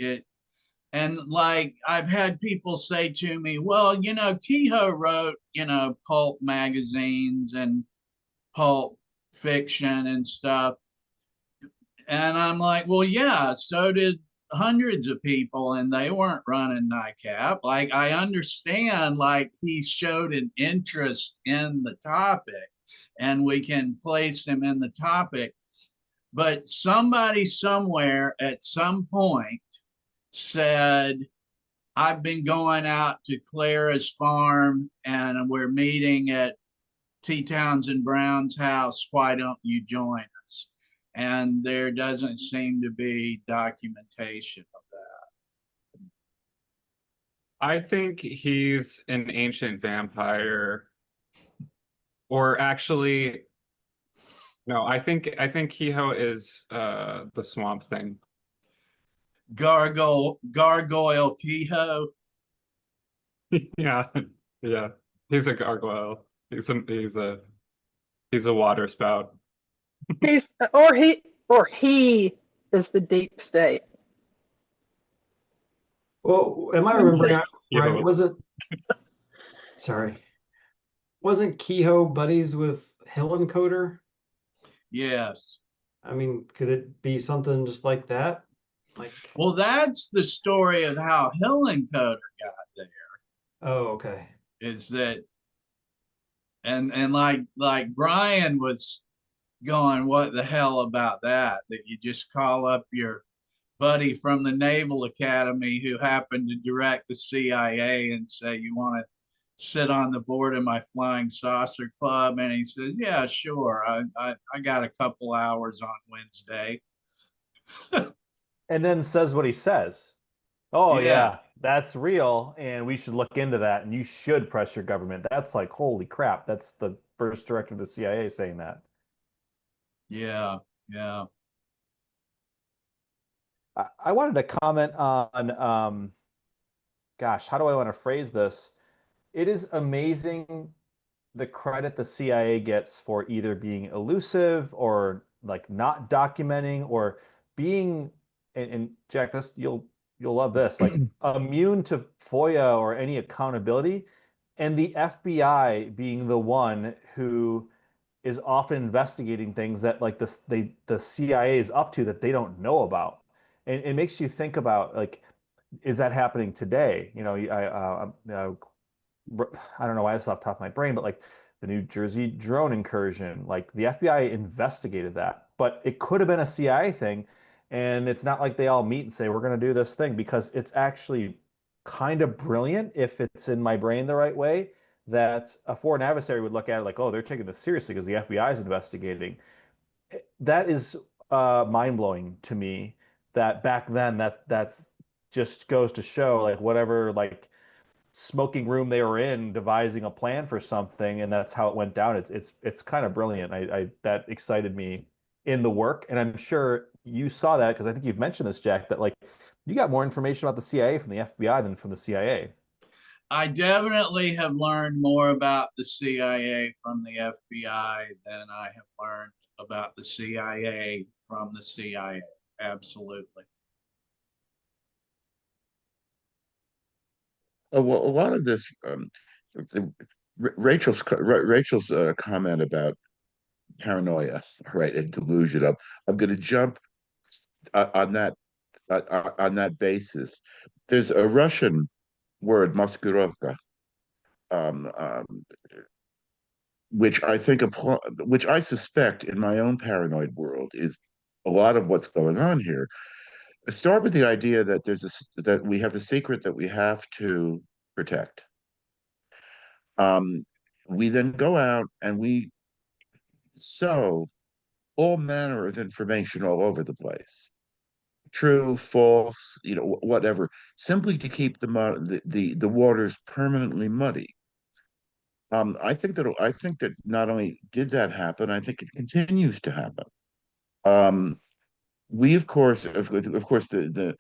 S1: like I've had people say to me, well, you know, Keyhoe wrote, you know, pulp magazines and pulp fiction and stuff. And I'm like, well, yeah, so did hundreds of people, and they weren't running NICAP. Like, I understand, like, he showed an interest in the topic, and we can place him in the topic. But somebody somewhere at some point said, I've been going out to Clara's farm, and we're meeting at T. Townsend Brown's house. Why don't you join us? And there doesn't seem to be documentation of that.
S8: I think he's an ancient vampire, or actually, no, I think Keyhoe is the Swamp Thing.
S1: Gargoyle Keyhoe.
S8: Yeah, he's a gargoyle. He's a water spout.
S2: He is the deep state.
S7: Well, am I remembering right?
S8: Keyhoe.
S7: Wasn't Keyhoe buddies with Helen Coder?
S1: Yes.
S7: I mean, could it be something just like that? Like,
S1: well, that's the story of how Helen Coder got there.
S7: Oh, okay.
S1: Is that and like Brian was going, what the hell about that? That you just call up your buddy from the Naval Academy who happened to direct the CIA and say, you want to sit on the board of my flying saucer club? And he says, yeah, sure. I got a couple hours on Wednesday.
S3: And then says what he says. Oh
S1: Yeah.
S3: yeah, that's real, and we should look into that, and you should press your government. That's like, holy crap, that's the first director of the CIA saying that.
S1: Yeah. Yeah.
S3: I wanted to comment on, gosh, how do I want to phrase this? It is amazing the credit the CIA gets for either being elusive or like not documenting or being, and Jack, this you'll love this, like immune to FOIA or any accountability, and the FBI being the one who is often investigating things that like the CIA is up to that they don't know about. And it makes you think about like, is that happening today? You know, I don't know why it's off the top of my brain, but like the New Jersey drone incursion, like the FBI investigated that, but it could have been a CIA thing. And it's not like they all meet and say, we're going to do this thing, because it's actually kind of brilliant if it's in my brain the right way, that a foreign adversary would look at it like, oh, they're taking this seriously because the FBI is investigating. That is mind blowing to me, that back then that's just goes to show like whatever like smoking room they were in devising a plan for something, and that's how it went down. It's kind of brilliant. I that excited me in the work, and I'm sure you saw that because I think you've mentioned this, Jack, that like you got more information about the CIA from the FBI than from the CIA.
S1: I definitely have learned more about the CIA from the FBI than I have learned about the CIA from the CIA. Absolutely.
S5: Well, a lot of this, Rachel's comment about paranoia, right, and delusion. I'm going to jump on that basis. There's a Russian word, maskirovka, um, um, which I think which I suspect in my own paranoid world is a lot of what's going on here. Start with the idea that that we have a secret that we have to protect. Um, we then go out and we sow all manner of information all over the place, true, false, whatever, simply to keep the waters permanently muddy. I think that not only did that happen, I think it continues to happen. Um, we of course, the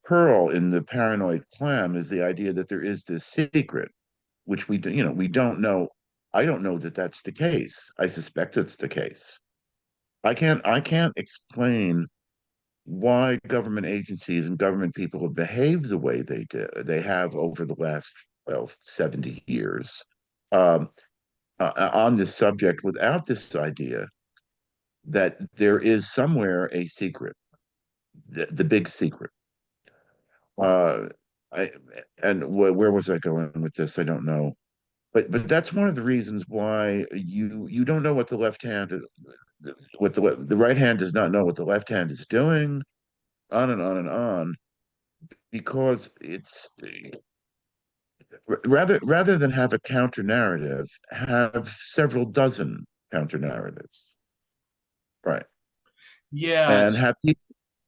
S5: pearl in the paranoid clam is the idea that there is this secret, which we don't know. I don't know that that's the case. I suspect it's the case. I can't explain why government agencies and government people have behaved the way they have over the last, well, 70 years, um, on this subject without this idea that there is somewhere a secret, the big secret. Uh, I and where was I going with this? I don't know. But that's one of the reasons why you don't know what the left hand, what the right hand does not know what the left hand is doing, on and on and on, because it's rather than have a counter narrative, have several dozen counter narratives, right? And
S1: Yes.
S5: have people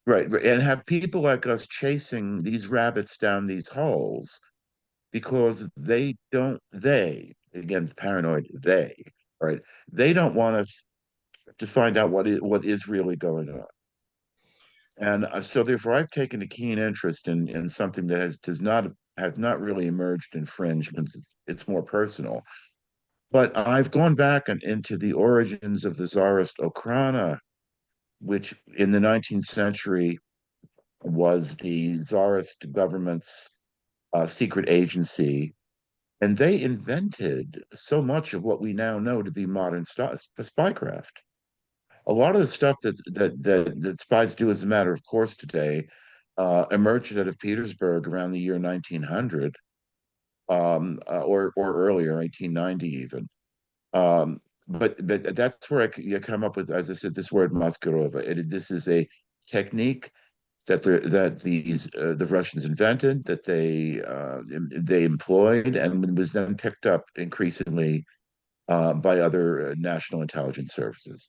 S5: and have people like us chasing these rabbits down these holes because they again paranoid right, they don't want us to find out what is really going on. And so therefore I've taken a keen interest in something that does not have not really emerged in fringe because it's more personal. But I've gone back and into the origins of the Tsarist Okhrana, which in the 19th century was the Tsarist government's secret agency. And they invented so much of what we now know to be modern spycraft. A lot of the stuff that spies do as a matter of course today emerged out of Petersburg around the year 1900. or earlier, 1890 even. But that's where you come up with, as I said, this word Maskarova. This is a technique that the Russians invented, that they employed, and was then picked up increasingly by other national intelligence services.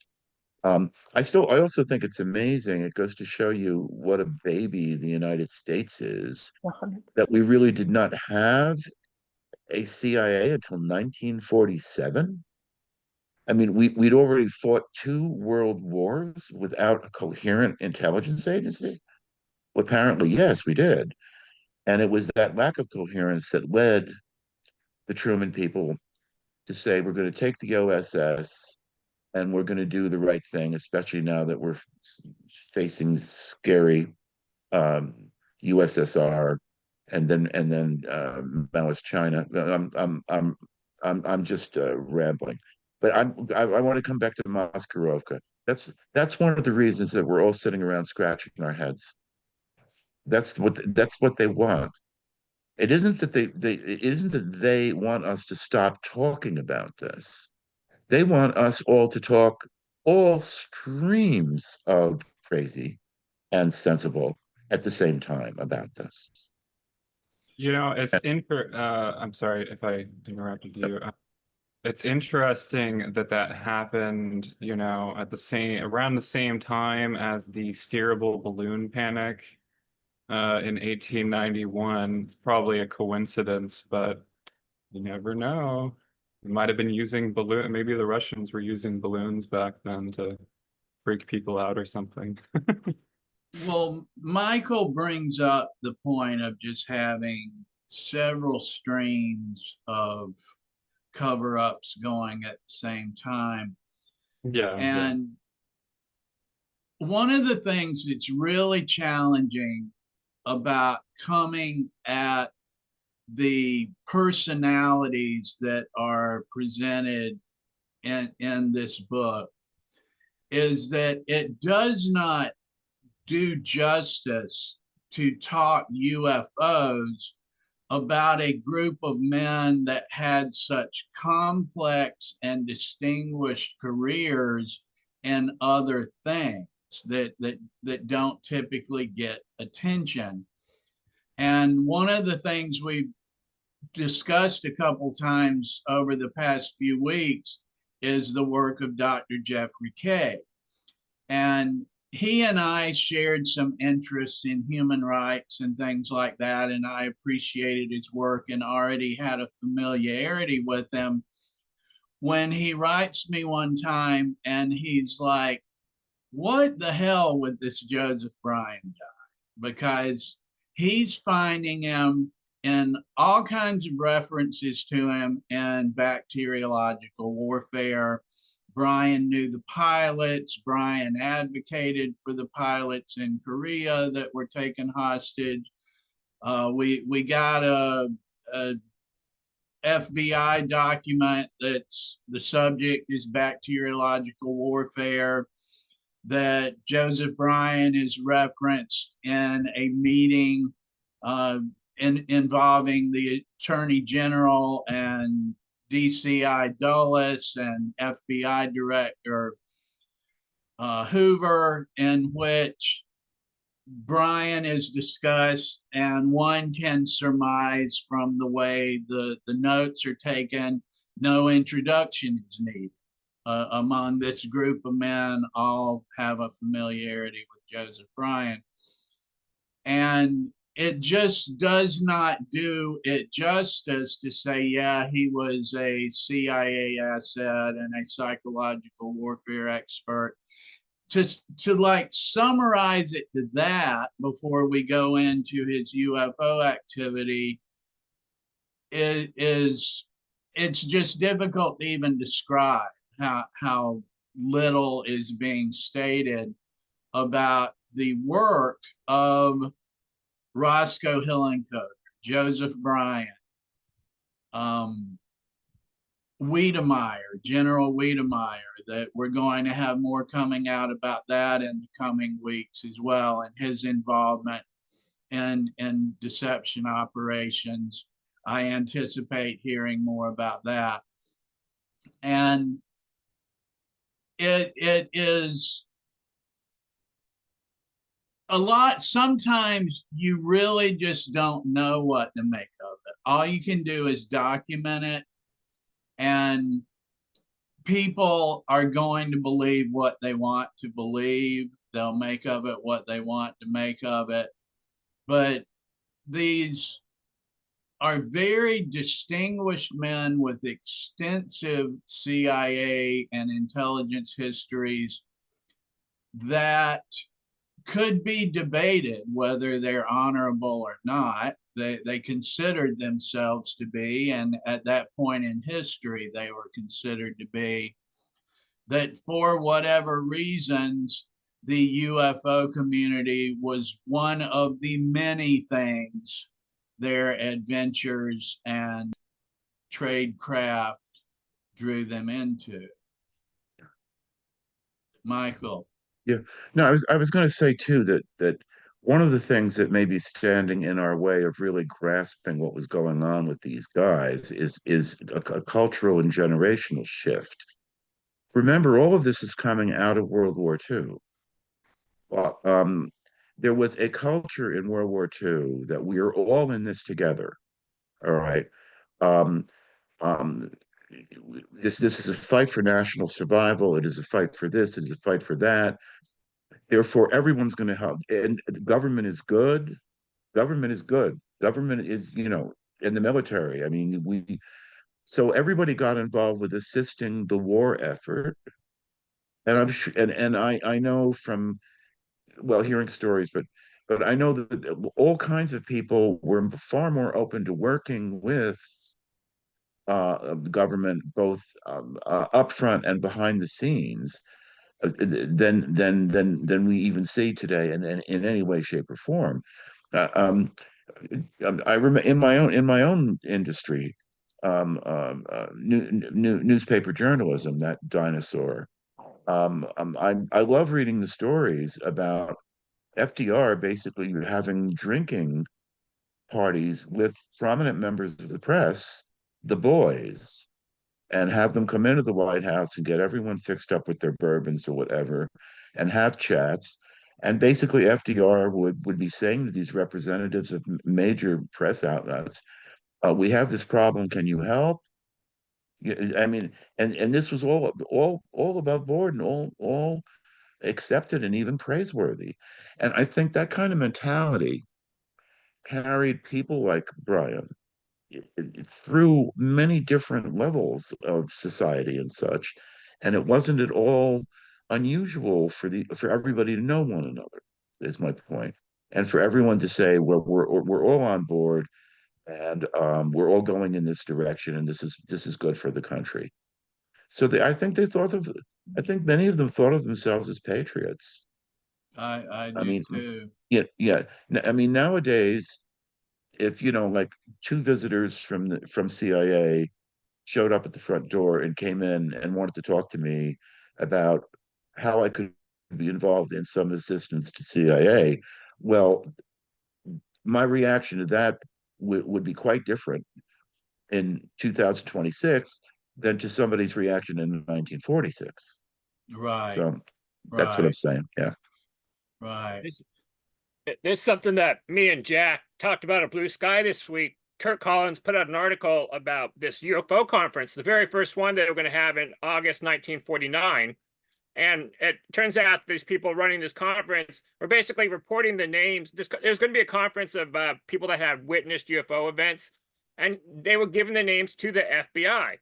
S5: I also think it's amazing. It goes to show you what a baby the United States is,
S2: 100.
S5: that we really did not have a CIA until 1947. I mean, we'd already fought 2 world wars without a coherent intelligence agency. Well, apparently, yes, we did. And it was that lack of coherence that led the Truman people to say, we're going to take the OSS and we're going to do the right thing, especially now that we're facing scary USSR and then Maoist China. I'm just rambling, but I want to come back to Maskarovka. That's one of the reasons that we're all sitting around scratching our heads. That's what they want. It isn't that they want us to stop talking about this. They want us all to talk all streams of crazy and sensible at the same time about this.
S8: You know, I'm sorry if I interrupted you. It's interesting that that happened, you know, around the same time as the steerable balloon panic in 1891. It's probably a coincidence, but you never know. It might have been maybe the Russians were using balloons back then to freak people out or something.
S1: Well, Michael brings up the point of just having several streams of cover-ups going at the same time.
S8: Yeah.
S1: And one of the things that's really challenging about coming at the personalities that are presented in this book is that it does not do justice to talk UFOs about a group of men that had such complex and distinguished careers and other things that don't typically get attention. And one of the things we've discussed a couple times over the past few weeks is the work of Dr. Jeffrey Kay. And he and I shared some interest in human rights and things like that, and I appreciated his work and already had a familiarity with him. When he writes me one time and he's like, what the hell would this Joseph Bryan guy? Because he's finding him in all kinds of references to him in bacteriological warfare. Bryan knew the pilots. Bryan advocated for the pilots in Korea that were taken hostage. We got a FBI document that's the subject is bacteriological warfare, that Joseph Bryan is referenced in a meeting involving the Attorney General and DCI Dulles and FBI Director Hoover, in which Bryan is discussed, and one can surmise from the way the notes are taken, no introduction is needed. Among this group of men, all have a familiarity with Joseph Bryan. And it just does not do it justice to say, yeah, he was a CIA asset and a psychological warfare expert. To like summarize it to that before we go into his UFO activity it's just difficult to even describe how little is being stated about the work of Roscoe Hillenkoetter, Joseph Bryan, Wiedemeyer, General Wiedemeyer, that we're going to have more coming out about that in the coming weeks as well, and his involvement in deception operations. I anticipate hearing more about that. And it is a lot. Sometimes you really just don't know what to make of it. All you can do is document it, and people are going to believe what they want to believe. They'll make of it what they want to make of it. But these are very distinguished men with extensive CIA and intelligence histories that could be debated whether they're honorable or not. They considered themselves to be, and at that point in history, they were considered to be, that for whatever reasons, the UFO community was one of the many things their adventures and trade craft drew them into. Michael.
S5: Yeah. No, I was going to say too that one of the things that may be standing in our way of really grasping what was going on with these guys is a cultural and generational shift. Remember, all of this is coming out of World War II. Well, there was a culture in World War II that we are all in this together. All right. Um, um, this is a fight for national survival. It is a fight for this. It is a fight for that. Therefore, everyone's going to help. And the government is good. Government is good. Government is, in the military. I mean, so everybody got involved with assisting the war effort. And I'm sure, and I know from, well, hearing stories, but I know that all kinds of people were far more open to working with government, both upfront and behind the scenes, than we even see today, and in any way, shape, or form. Uh, um, I remember in my own industry, newspaper journalism, that dinosaur. I love reading the stories about FDR basically having drinking parties with prominent members of the press, the boys, and have them come into the White House and get everyone fixed up with their bourbons or whatever, and have chats. And basically, FDR would be saying to these representatives of major press outlets, "We have this problem. Can you help?" I mean, and this was all above board and all accepted and even praiseworthy. And I think that kind of mentality carried people like Brian through many different levels of society and such, and it wasn't at all unusual for everybody to know one another, is my point, and for everyone to say, well, we're all on board, and we're all going in this direction, and this is good for the country. So I think many of them thought of themselves as patriots.
S1: I
S5: I
S1: do
S5: mean,
S1: too.
S5: yeah. I mean, nowadays, if like two visitors from CIA showed up at the front door and came in and wanted to talk to me about how I could be involved in some assistance to CIA, well, my reaction to that would be quite different in 2026 than to somebody's reaction in 1946.
S1: Right,
S5: So that's what I'm
S1: right,
S5: saying. Yeah.
S1: right.
S4: There's something that me and Jack talked about at Bluesky this week. Kurt Collins put out an article about this UFO conference, the very first one they were going to have in August 1949. And it turns out these people running this conference were basically reporting the names. There's going to be a conference of people that had witnessed UFO events, and they were giving the names to the FBI.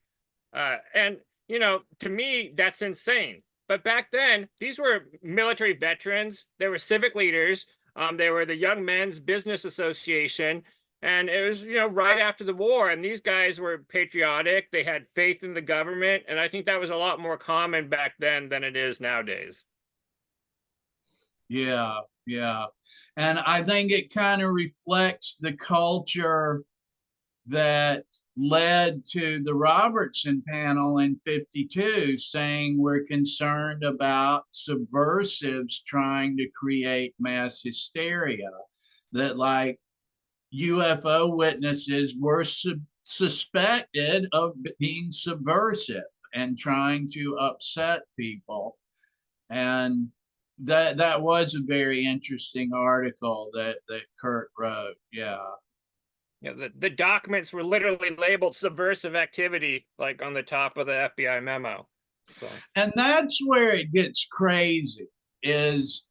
S4: And, to me, that's insane. But back then, these were military veterans. They were civic leaders. They were the Young Men's Business Association. And it was, right after the war. And these guys were patriotic. They had faith in the government. And I think that was a lot more common back then than it is nowadays.
S1: Yeah, yeah. And I think it kind of reflects the culture that led to the Robertson panel in 52 saying we're concerned about subversives trying to create mass hysteria. That, like, UFO witnesses were suspected of being subversive and trying to upset people. And that was a very interesting article that Kurt wrote. Yeah.
S4: Yeah, the documents were literally labeled subversive activity, like on the top of the FBI memo. So,
S1: and that's where it gets crazy. Is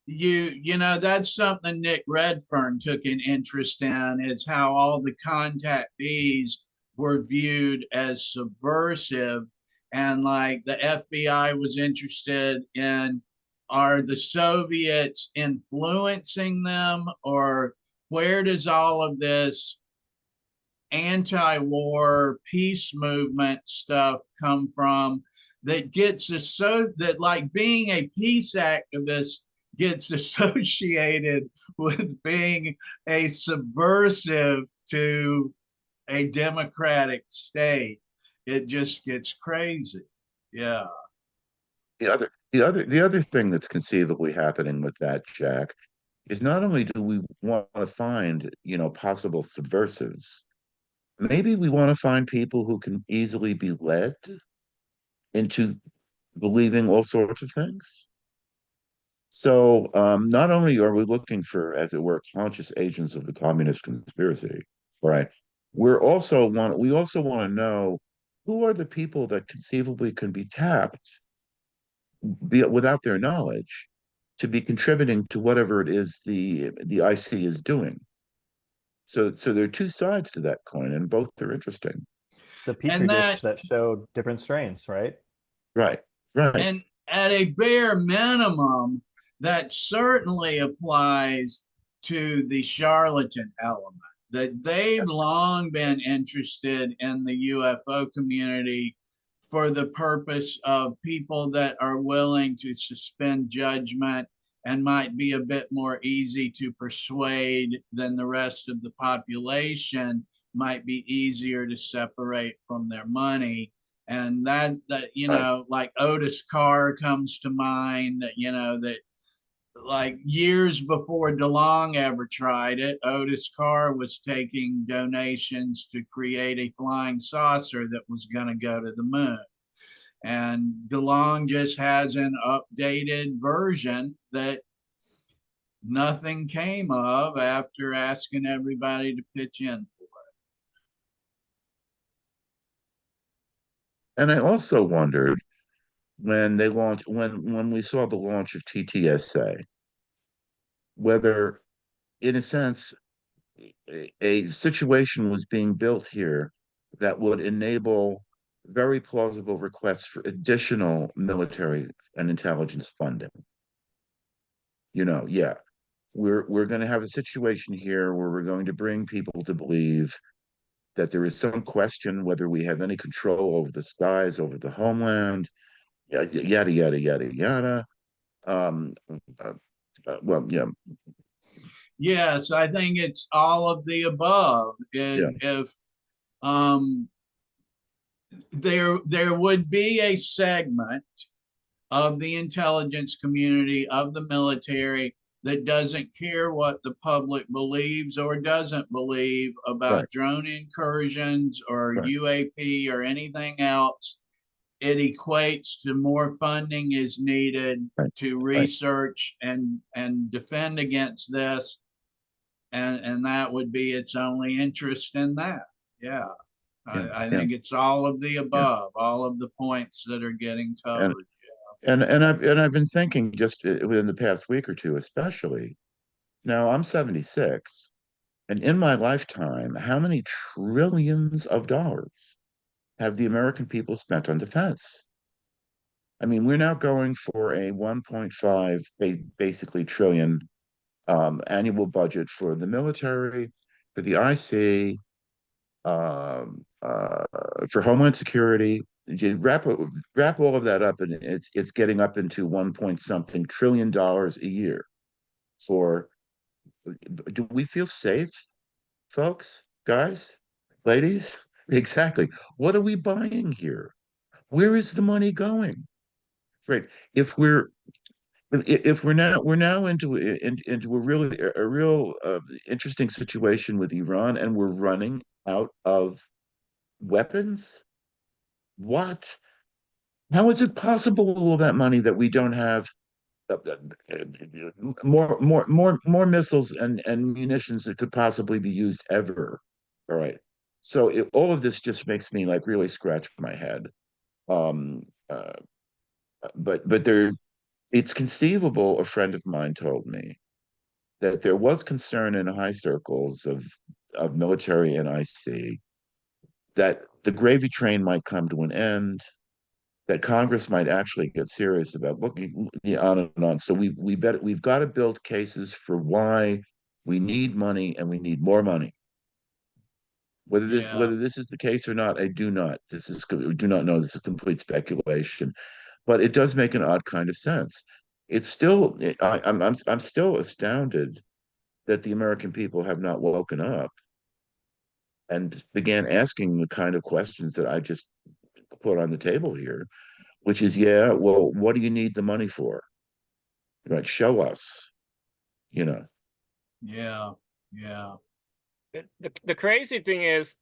S1: you know that's something Nick Redfern took an interest in, is how all the contactees were viewed as subversive, and like the FBI was interested in, are the Soviets influencing them, or where does all of this anti-war peace movement stuff come from that gets us so that like being a peace activist gets associated with being a subversive to a democratic state? It just gets crazy. Yeah.
S5: The other thing that's conceivably happening with that, Jack, is not only do we want to find, possible subversives, maybe we want to find people who can easily be led into believing all sorts of things. So not only are we looking for, as it were, conscious agents of the communist conspiracy, right? We also want to know who are the people that conceivably can be tapped without their knowledge to be contributing to whatever it is the IC is doing. So there are two sides to that coin, and both are interesting.
S3: It's a petri dish that showed different strains, right?
S5: Right, right.
S1: And at a bare minimum, that certainly applies to the charlatan element, that they've long been interested in the UFO community for the purpose of people that are willing to suspend judgment and might be a bit more easy to persuade than the rest of the population, might be easier to separate from their money. And that like Otis Carr comes to mind, that like years before DeLong ever tried it, Otis Carr was taking donations to create a flying saucer that was going to go to the moon. And DeLong just has an updated version that nothing came of after asking everybody to pitch in for it.
S5: And I also wondered when we saw the launch of TTSA, whether, in a sense, a situation was being built here that would enable very plausible requests for additional military and intelligence funding. Yeah, we're going to have a situation here where we're going to bring people to believe that there is some question whether we have any control over the skies, over the homeland, yada yada yada yada. Well, yeah.
S1: Yes, I think it's all of the above. If there would be a segment of the intelligence community, of the military, that doesn't care what the public believes or doesn't believe about drone incursions or UAP or anything else, it equates to more funding is needed to research and defend against this. And that would be its only interest in that. Yeah. I think it's all of the above, all of the points that are getting covered.
S5: And I've been thinking just within the past week or two, especially. Now I'm 76, and in my lifetime, how many trillions of dollars have the American people spent on defense? I mean, we're now going for a 1.5 basically trillion annual budget for the military, for the IC, for Homeland Security. You wrap all of that up, and it's getting up into 1 point something trillion a year. Do we feel safe, folks, guys, ladies? Exactly. What are we buying here? Where is the money going? Right. if we're now into a real interesting situation with Iran, and we're running out of weapons. What? How is it possible with all that money that we don't have more missiles and munitions that could possibly be used ever? All right. So all of this just makes me like really scratch my head. Um, uh, but it's conceivable. A friend of mine told me that there was concern in high circles of military and IC that the gravy train might come to an end, that Congress might actually get serious about looking on and on. So we've got to build cases for why we need money and we need more money.
S1: Yeah.
S5: Whether this is the case or not, I do not. Do not know. This is complete speculation, but it does make an odd kind of sense. It's still I'm still astounded that the American people have not woken up and began asking the kind of questions that I just put on the table here, which is, yeah, well, what do you need the money for? Right, show us, you know.
S1: Yeah. Yeah.
S4: The crazy thing is,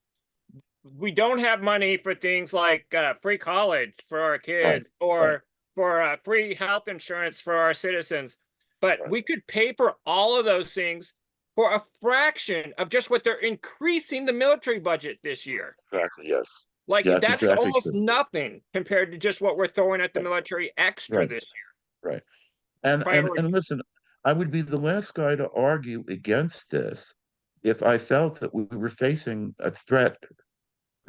S4: we don't have money for things like free college for our kids, or for free health insurance for our citizens. But we could pay for all of those things for a fraction of just what they're increasing the military budget this year.
S5: Exactly, yes.
S4: Like,
S5: Yeah,
S4: that's
S5: exactly
S4: almost
S5: true.
S4: nothing compared to just what we're throwing at the military extra this year.
S5: Right. And listen, I would be the last guy to argue against this if I felt that we were facing a threat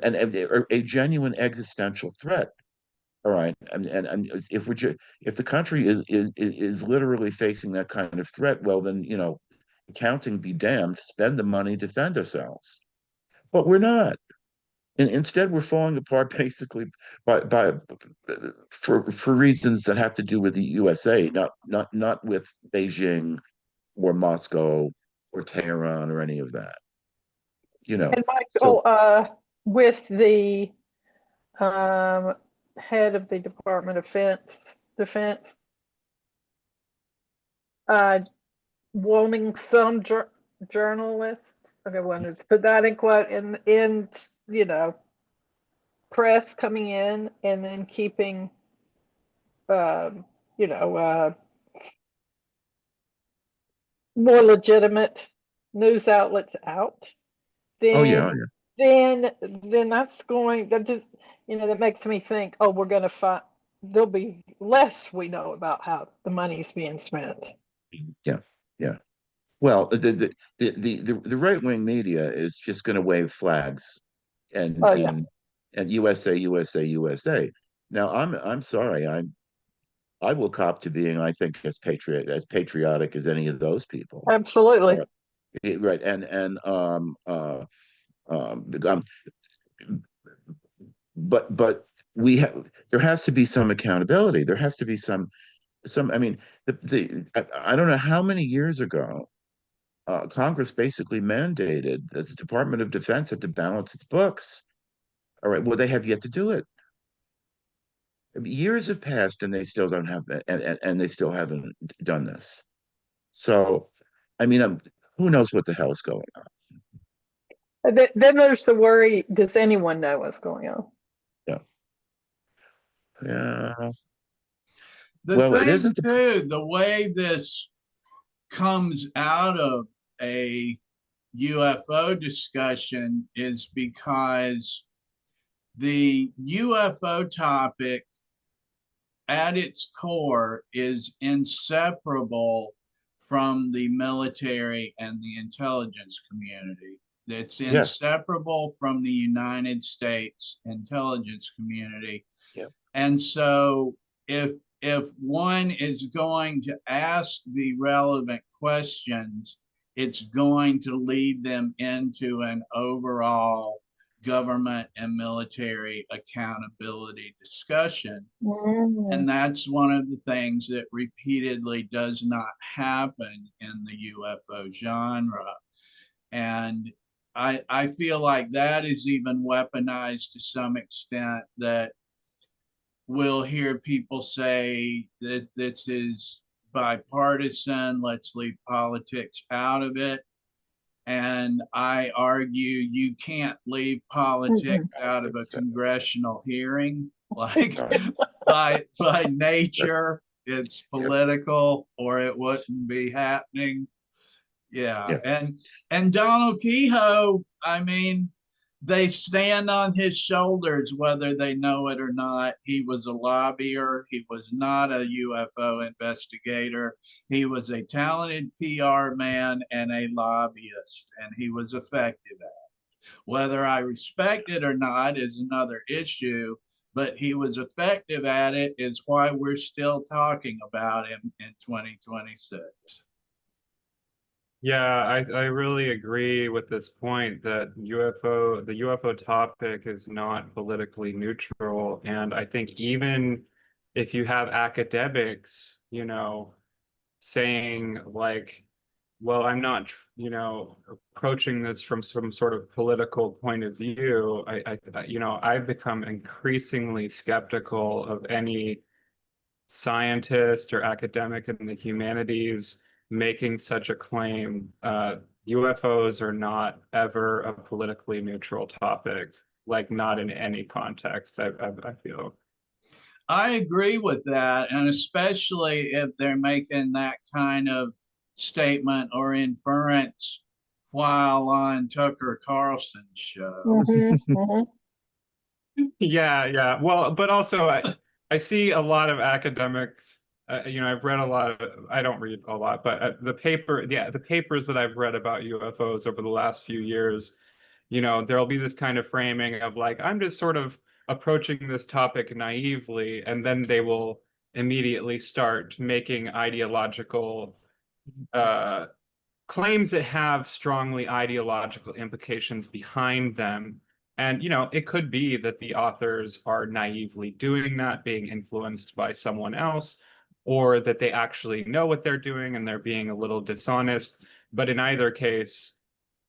S5: and a genuine existential threat. All right, and if the country is literally facing that kind of threat, well, then, accounting be damned, spend the money, defend ourselves. But we're not. And instead, we're falling apart basically for reasons that have to do with the USA, not with Beijing or Moscow or Tehran or any of that.
S2: And
S5: So
S2: Michael, with the head of the Department of Defense, wanting some journalists, okay, wanted to put that in quote, in press coming in, and then keeping more legitimate news outlets out, then
S5: oh yeah.
S2: then that makes me think, oh, we're going to find there'll be less we know about how the money's being spent.
S5: Yeah. Well, the right-wing media is just going to wave flags and
S2: Oh, yeah.
S5: and USA. Now I'm sorry, I will cop to being, I think, as patriotic as any of those people.
S2: Absolutely.
S5: Right. And but there has to be some accountability. There has to be some. I mean, I don't know how many years ago Congress basically mandated that the Department of Defense had to balance its books. All right. Well, they have yet to do it. Years have passed, and they still don't have that, and they still haven't done this. So, I mean, who knows what the hell is going on?
S2: Then there's the worry: does anyone know what's going on?
S5: Yeah.
S1: Well, it isn't too, the way this comes out of a UFO discussion is because the UFO topic at its core is inseparable from the military and the intelligence community. It's inseparable from the United States intelligence community.
S5: Yeah.
S1: And so if one is going to ask the relevant questions, it's going to lead them into an overall government and military accountability discussion. And that's one of the things that repeatedly does not happen in the UFO genre. And I feel like that is even weaponized to some extent, that we'll hear people say that this is bipartisan. Let's leave politics out of it. And I argue you can't leave politics out of a congressional hearing. Like by nature, it's political, or it wouldn't be happening. Yeah. And Donald Keyhoe, I mean, they stand on his shoulders whether they know it or not. He was a lobbyer. He was not a UFO investigator. He was a talented PR man and a lobbyist, and he was effective at it. Whether I respect it or not is another issue, but he was effective at it, is why we're still talking about him in 2026.
S8: Yeah, I really agree with this point that the UFO topic is not politically neutral. And I think even if you have academics, saying like, well, I'm not, approaching this from some sort of political point of view, I've become increasingly skeptical of any scientist or academic in the humanities making such a claim. UFOs are not ever a politically neutral topic, like not in any context, I feel.
S1: I agree with that, and especially if they're making that kind of statement or inference while on Tucker Carlson's show.
S8: Yeah. Well, but also I see a lot of academics. I've read a lot of. I don't read a lot, but the papers that I've read about UFOs over the last few years, there'll be this kind of framing of like, I'm just sort of approaching this topic naively, and then they will immediately start making ideological claims that have strongly ideological implications behind them. And, it could be that the authors are naively doing that, being influenced by someone else, or that they actually know what they're doing and they're being a little dishonest. But in either case,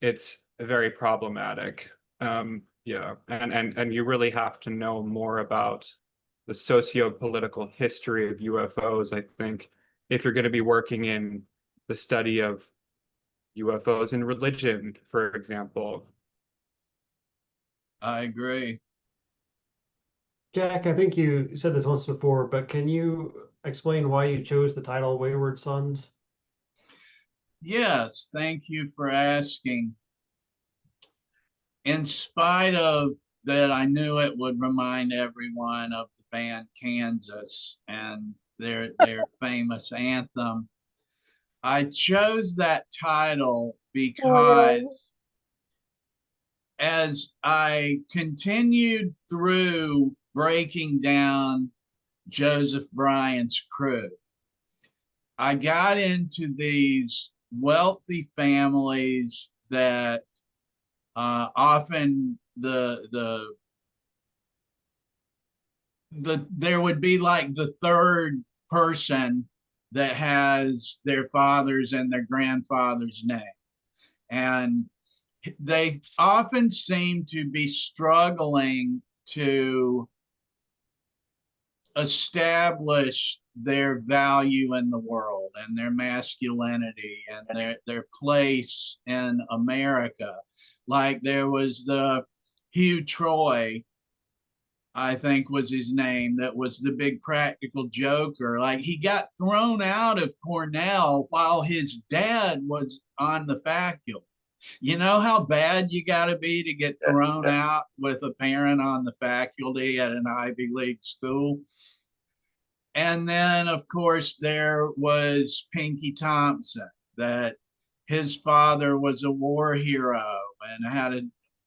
S8: it's very problematic. Yeah, and you really have to know more about the socio-political history of UFOs, I think, if you're going to be working in the study of UFOs in religion, for example.
S1: I agree.
S7: Jack, I think you said this once before, but can you explain why you chose the title Wayward Sons?
S1: Yes, thank you for asking. In spite of that, I knew it would remind everyone of the band Kansas and their famous anthem. I chose that title because as I continued through breaking down Joseph Bryan's crew, I got into these wealthy families that often there would be like the third person that has their father's and their grandfather's name. And they often seem to be struggling to establish their value in the world and their masculinity and their place in America. Like there was the Hugh Troy, I think was his name, that was the big practical joker. Like he got thrown out of Cornell while his dad was on the faculty. You know how bad you got to be to get thrown out with a parent on the faculty at an Ivy League school? And then, of course, there was Pinky Thompson, that his father was a war hero and had a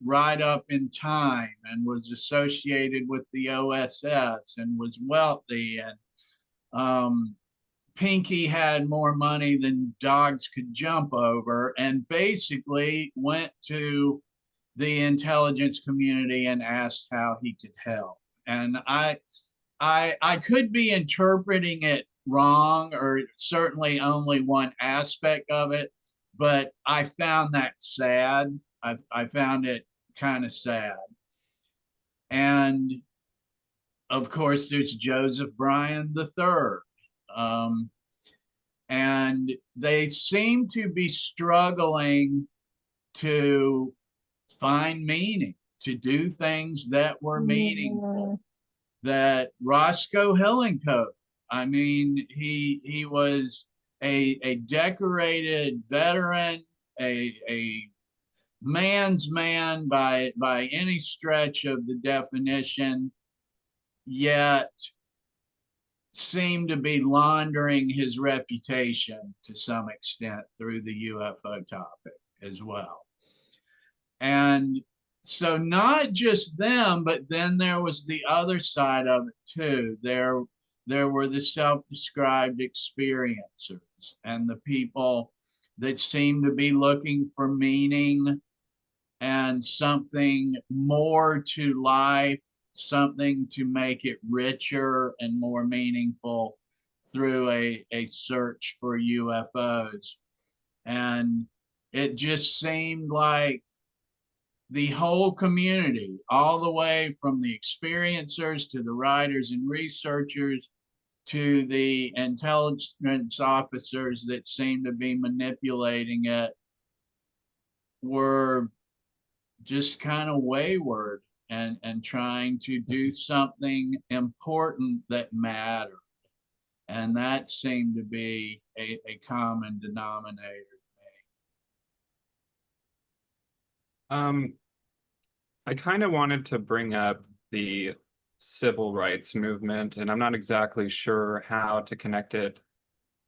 S1: ride up in time and was associated with the OSS and was wealthy. And Pinky had more money than dogs could jump over, and basically went to the intelligence community and asked how he could help. And I could be interpreting it wrong, or certainly only one aspect of it, but I found that sad. I found it kind of sad. And of course, there's Joseph Bryan III. and they seem to be struggling to find meaning, to do things that were meaningful. That Roscoe Hillenkoe, I mean, he was a decorated veteran, a man's man by any stretch of the definition, yet seemed to be laundering his reputation to some extent through the UFO topic as well. And so not just them, but then there was the other side of it too. There were the self-described experiencers and the people that seemed to be looking for meaning and something more to life, something to make it richer and more meaningful through a search for UFOs. And it just seemed like the whole community, all the way from the experiencers to the writers and researchers to the intelligence officers that seem to be manipulating it, were just kind of wayward and trying to do something important that mattered. And that seemed to be a common denominator.
S8: I kind of wanted to bring up the civil rights movement, and I'm not exactly sure how to connect it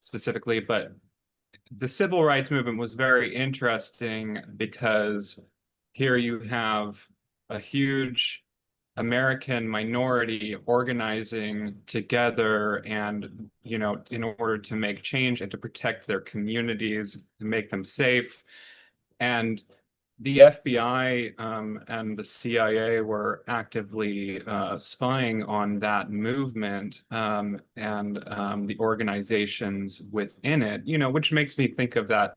S8: specifically, but the civil rights movement was very interesting because here you have a huge American minority organizing together and, you know, in order to make change and to protect their communities, to make them safe. And the FBI and the CIA were actively spying on that movement and the organizations within it, you know, which makes me think of that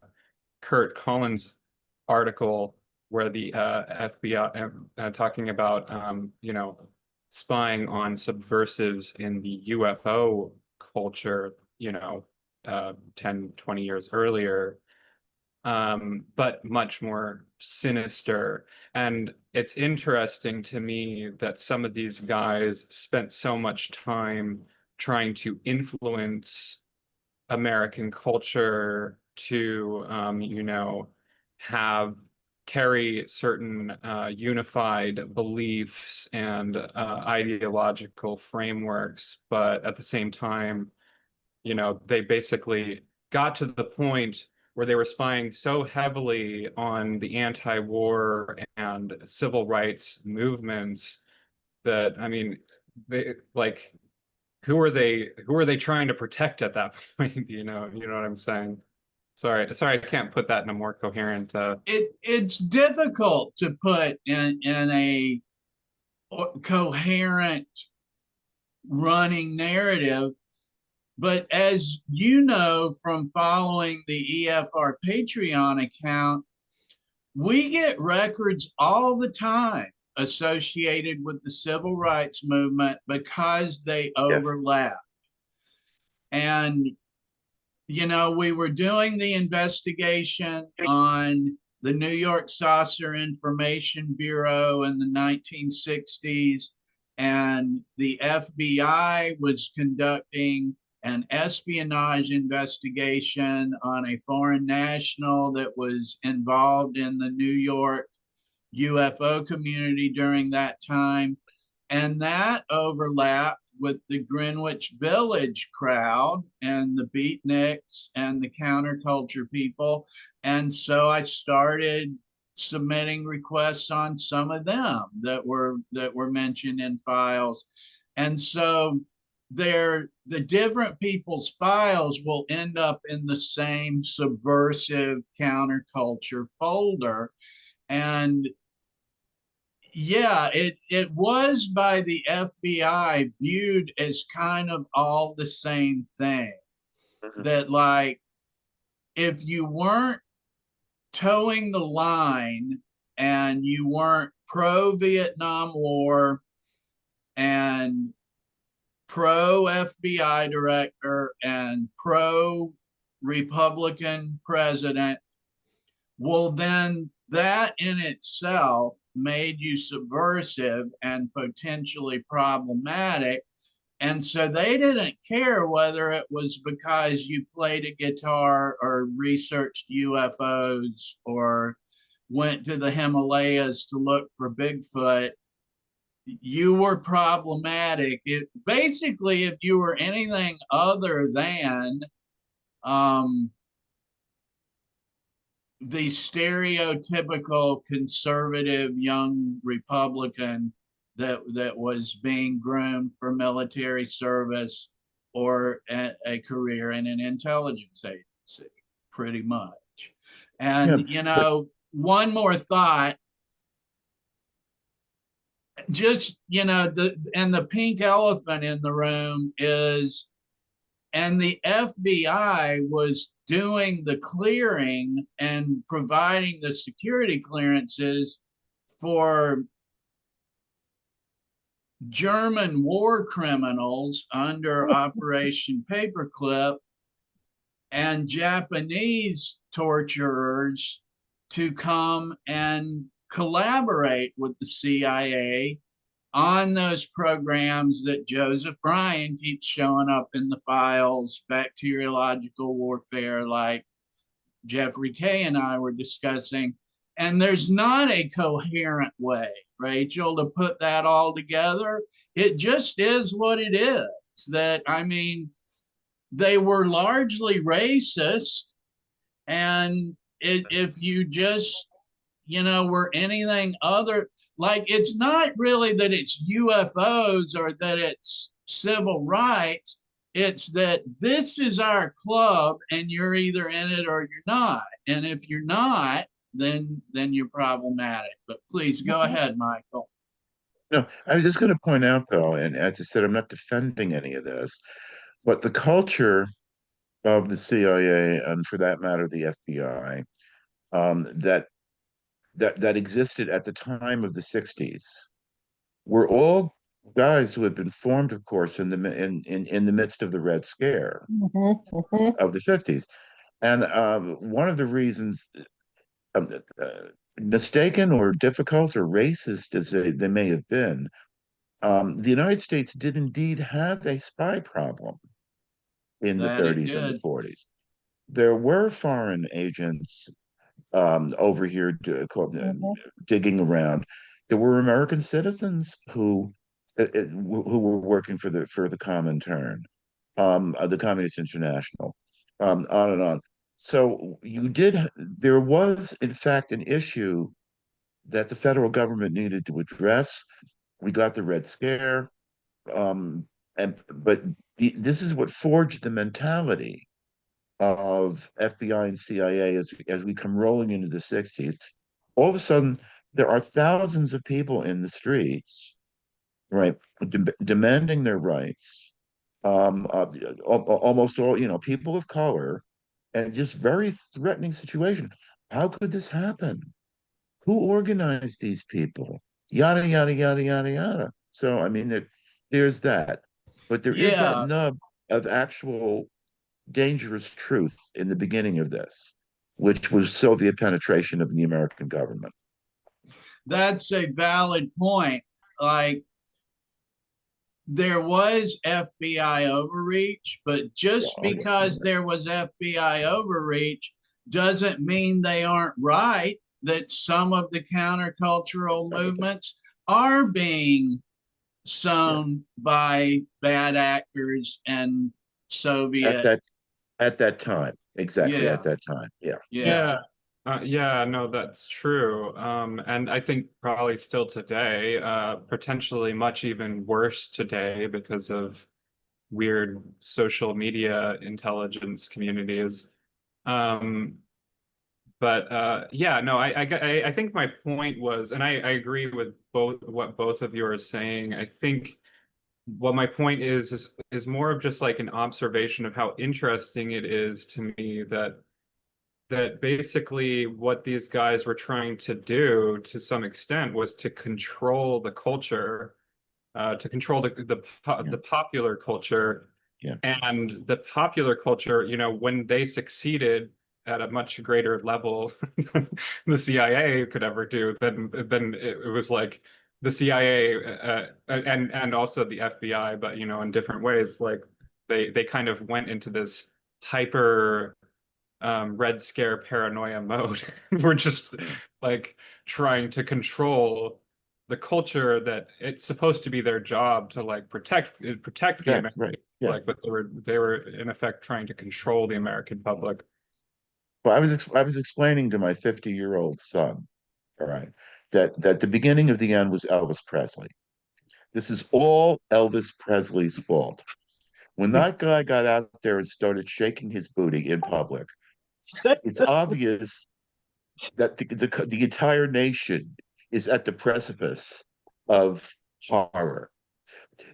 S8: Kurt Collins article where the FBI talking about, you know, spying on subversives in the UFO culture, you know, 10, 20 years earlier. But much more sinister. And it's interesting to me that some of these guys spent so much time trying to influence American culture to, you know, carry certain unified beliefs and ideological frameworks, but at the same time, you know, they basically got to the point where they were spying so heavily on the anti-war and civil rights movements that, I mean, they like, who are they trying to protect at that point? You know what I'm saying? Sorry, I can't put that in a more coherent.
S1: It's difficult to put in a coherent running narrative. But as you know from following the EFR Patreon account, we get records all the time associated with the civil rights movement because they overlap. And, you know, we were doing the investigation on the New York Saucer Information Bureau in the 1960s, and the FBI was conducting an espionage investigation on a foreign national that was involved in the New York UFO community during that time. And that overlapped with the Greenwich Village crowd and the beatniks and the counterculture people. And so I started submitting requests on some of them that were mentioned in files. And so the different people's files will end up in the same subversive counterculture folder. And yeah, it was by the FBI viewed as kind of all the same thing. That, like, if you weren't towing the line and you weren't pro-Vietnam War and pro-FBI director and pro Republican president, well, then that in itself made you subversive and potentially problematic. And so they didn't care whether it was because you played a guitar or researched UFOs or went to the Himalayas to look for Bigfoot. You were problematic. Basically, if you were anything other than the stereotypical conservative young Republican that was being groomed for military service or a career in an intelligence agency, pretty much. And, you know, one more thought, just, you know, the pink elephant in the room is, and the FBI was doing the clearing and providing the security clearances for German war criminals under Operation Paperclip and Japanese torturers to come and collaborate with the CIA on those programs that Joseph Bryan keeps showing up in the files, bacteriological warfare, like Jeffrey Kay and I were discussing. And there's not a coherent way, Rachel, to put that all together. It just is what it is. That, I mean, they were largely racist. And if you just, you know, were anything other, like, it's not really that it's UFOs or that it's civil rights. It's that this is our club and you're either in it or you're not. And if you're not, then you're problematic. But please go ahead, Michael.
S5: No, I was just going to point out, though, and as I said, I'm not defending any of this, but the culture of the CIA, and for that matter, the FBI, that existed at the time of the 60s were all guys who had been formed, of course, in the midst of the Red Scare of the 50s. And one of the reasons, mistaken or difficult or racist as they may have been, the United States did indeed have a spy problem in the 30s and the 40s. There were foreign agents over here digging around. There were American citizens who were working for the Comintern, the Communist International, on and on. So there was, in fact, an issue that the federal government needed to address. We got the Red Scare, but this is what forged the mentality of FBI and CIA as we come rolling into the 60s. All of a sudden, there are thousands of people in the streets, right, demanding their rights. Almost all, you know, people of color, and just very threatening situation. How could this happen? Who organized these people? Yada, yada, yada, yada, yada. So, I mean, there's that. But there is that nub of actual dangerous truth in the beginning of this, which was Soviet penetration of the American government.
S1: That's a valid point. Like, there was FBI overreach, but just because there was FBI overreach doesn't mean they aren't right, that some of the countercultural movements are being sown by bad actors and Soviet.
S5: At that time. Exactly, at that time.
S8: Yeah, no, that's true. And I think probably still today, potentially much even worse today because of weird social media intelligence communities. Yeah, no, I think my point was, and I agree with what both of you are saying. I think what my point is more of just like an observation of how interesting it is to me that basically what these guys were trying to do to some extent was to control the culture, to control the popular culture,
S5: Yeah.
S8: And the popular culture, you know, when they succeeded at a much greater level than the CIA could ever do, then it was like the CIA and also the FBI, but you know, in different ways, like they kind of went into this hyper Red Scare paranoia mode. We're just like trying to control the culture that it's supposed to be their job to like protect the American
S5: Right. Yeah.
S8: public, but they were in effect trying to control the American public.
S5: Well, I was explaining to my 50-year-old son, all right, that the beginning of the end was Elvis Presley. This is all Elvis Presley's fault. When that guy got out there and started shaking his booty in public, it's obvious that the entire nation is at the precipice of horror.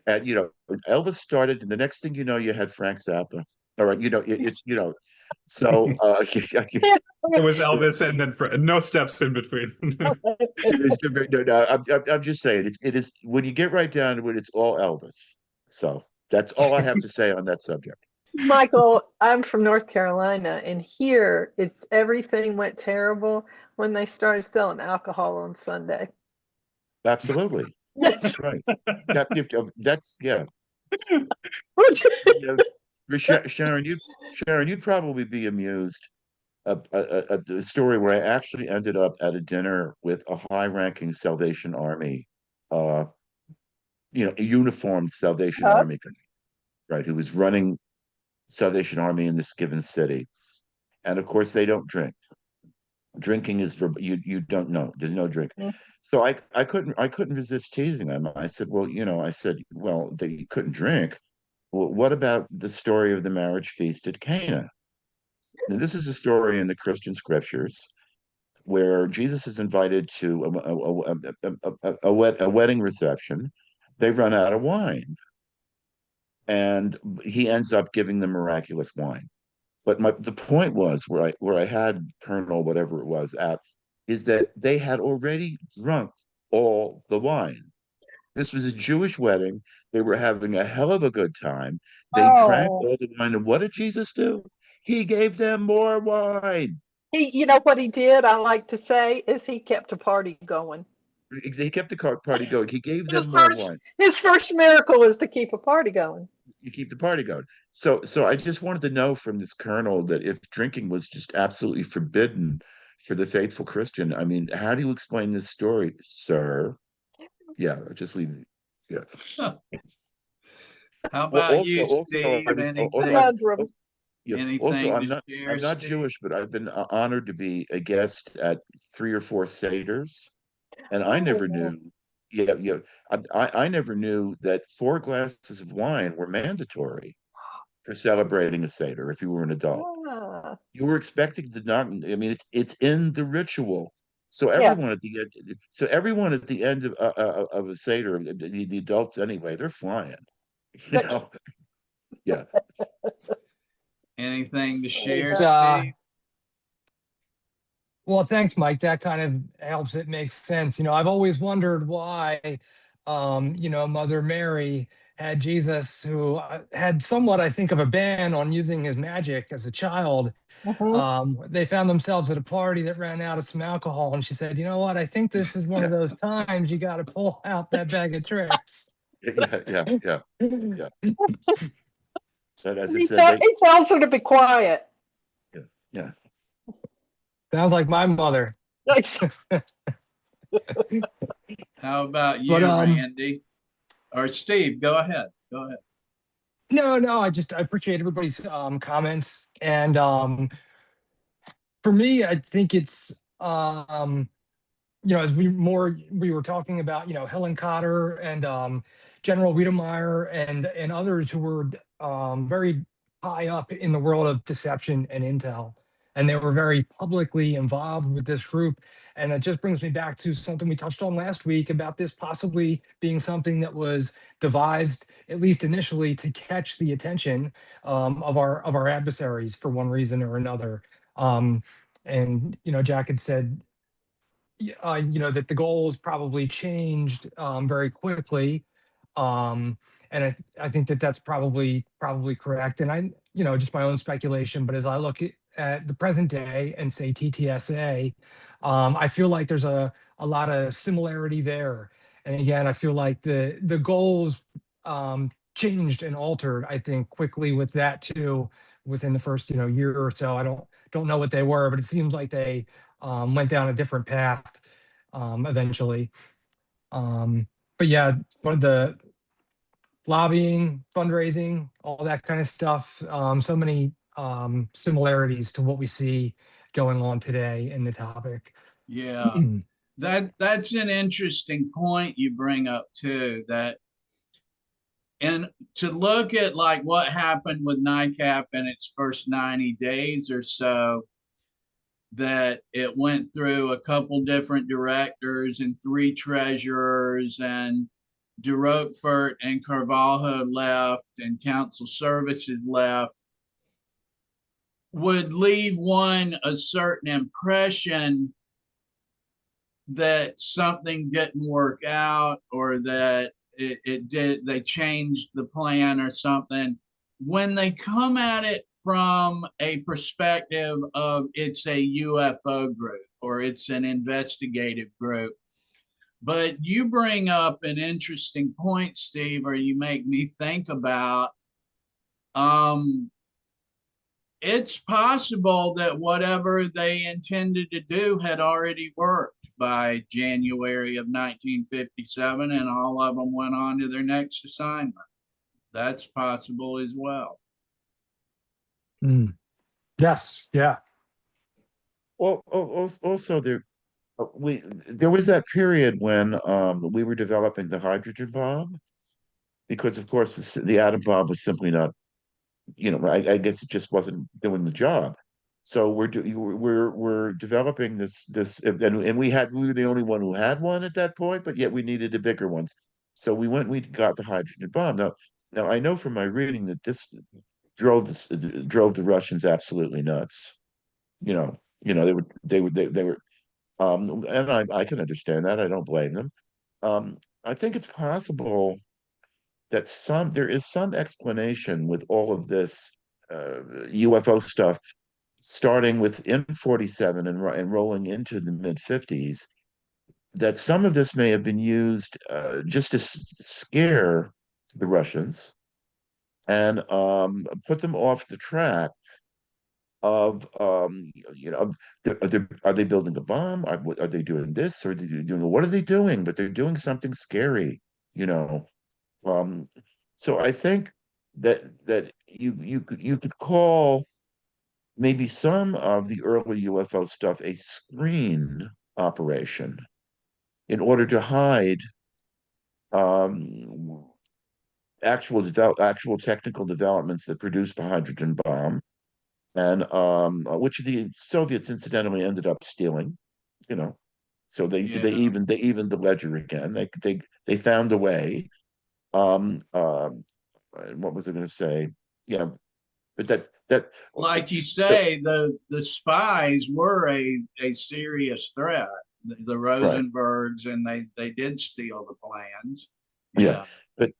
S5: And you know, Elvis started, and the next thing you know, you had Frank Zappa. All right, you know, it's you know, so
S8: It was Elvis, and then no steps in between.
S5: I'm just saying it is when you get right down to it, it's all Elvis. So that's all I have to say on that subject.
S2: Michael, I'm from North Carolina, and here it's everything went terrible when they started selling alcohol on Sunday.
S5: Absolutely.
S2: Yes.
S5: That's right. That's yeah. Sharon, you'd probably be amused. A story where I actually ended up at a dinner with a high-ranking Salvation Army, a uniformed Salvation Army guy, right, who was running Salvation Army in this given city, and of course they don't drink. Drinking is for you don't know. There's no drink. So I couldn't resist teasing him. I said, well, they couldn't drink. Well, what about the story of the marriage feast at Cana? Now, this is a story in the Christian scriptures where Jesus is invited to a wedding reception. They run out of wine, and he ends up giving them miraculous wine. But the point was where I had Colonel whatever it was at is that they had already drunk all the wine. This was a Jewish wedding. They were having a hell of a good time. They drank all the wine. And what did Jesus do? He gave them more wine.
S2: You know what he did? I like to say is he kept a party going.
S5: He kept the party going. He gave them more wine.
S2: His first miracle was to keep a party going.
S5: You keep the party going. So I just wanted to know from this colonel that if drinking was just absolutely forbidden for the faithful Christian, I mean, how do you explain this story, sir? Yeah, just leave it. Yeah.
S1: How about you, Steve?
S5: Also, I'm not Jewish, but I've been honored to be a guest at 3 or 4 seders, and I never knew. Yeah. I never knew that 4 glasses of wine were mandatory for celebrating a seder if you were an adult. You were expected to not. I mean, it's in the ritual. So everyone at the end of a seder, the adults anyway, they're flying. You know. Yeah.
S1: Anything to share, Steve?
S6: Well, thanks, Mike. That kind of helps it make sense. You know, I've always wondered why, Mother Mary had Jesus, who had somewhat, I think, of a ban on using his magic as a child. They found themselves at a party that ran out of some alcohol, and she said, "You know what? I think this is one of those times you got to pull out that bag of tricks."
S5: Yeah. So as I said,
S2: he tells her to be quiet.
S5: Yeah.
S6: Sounds like my mother.
S1: How about you, Randy? Or Steve, go ahead.
S6: No, I appreciate everybody's comments. And for me, I think it's as we were talking about, Helen Cotter and General Wiedemeyer and others who were very high up in the world of deception and intel. And they were very publicly involved with this group. And it just brings me back to something we touched on last week about this possibly being something that was devised, at least initially, to catch the attention of our adversaries for one reason or another. Jack had said, that the goals probably changed very quickly. And I think that that's probably correct. And I, just my own speculation, but as I look at the present day and say TTSA, I feel like there's a lot of similarity there. And again, I feel like the goals changed and altered, I think, quickly with that too, within the first, year or so. I don't know what they were, but it seems like they went down a different path eventually. But yeah, but the lobbying, fundraising, all that kind of stuff, so many similarities to what we see going on today in the topic.
S1: Yeah, that's an interesting point you bring up too, that and to look at like what happened with NICAP in its first 90 days or so, that it went through a couple different directors and 3 treasurers, and DeRochefort and Carvalho left and council services left, would leave one a certain impression that something didn't work out, or that it did, they changed the plan or something. When they come at it from a perspective of it's a UFO group or it's an investigative group. But you bring up an interesting point, Steve, or you make me think about, it's possible that whatever they intended to do had already worked by January of 1957, and all of them went on to their next assignment. That's possible as well.
S6: Yes, yeah.
S5: Well, also there was that period when we were developing the hydrogen bomb, because of course the atom bomb was simply not, I guess it just wasn't doing the job. So we're developing this, and we were the only one who had one at that point, but yet we needed a bigger one. So we got the hydrogen bomb. Now I know from my reading that this drove the Russians absolutely nuts. They were, and I can understand that. I don't blame them. I think it's possible that there is some explanation with all of this UFO stuff, starting with in 47 and rolling into the mid 50s, that some of this may have been used just to scare the Russians and put them off the track of are they building a bomb? Are they doing this, or are they doing, what are they doing? But they're doing something scary, you know. So I think that you could call maybe some of the early UFO stuff a screen operation in order to hide um, actual technical developments that produced the hydrogen bomb, and which the Soviets incidentally ended up stealing, you know. So they evened the ledger again. They found a way. What was I going to say? Yeah, but
S1: Like you say, the spies were a serious threat. The
S5: right.
S1: Rosenbergs, and they did steal the plans.
S5: Yeah, but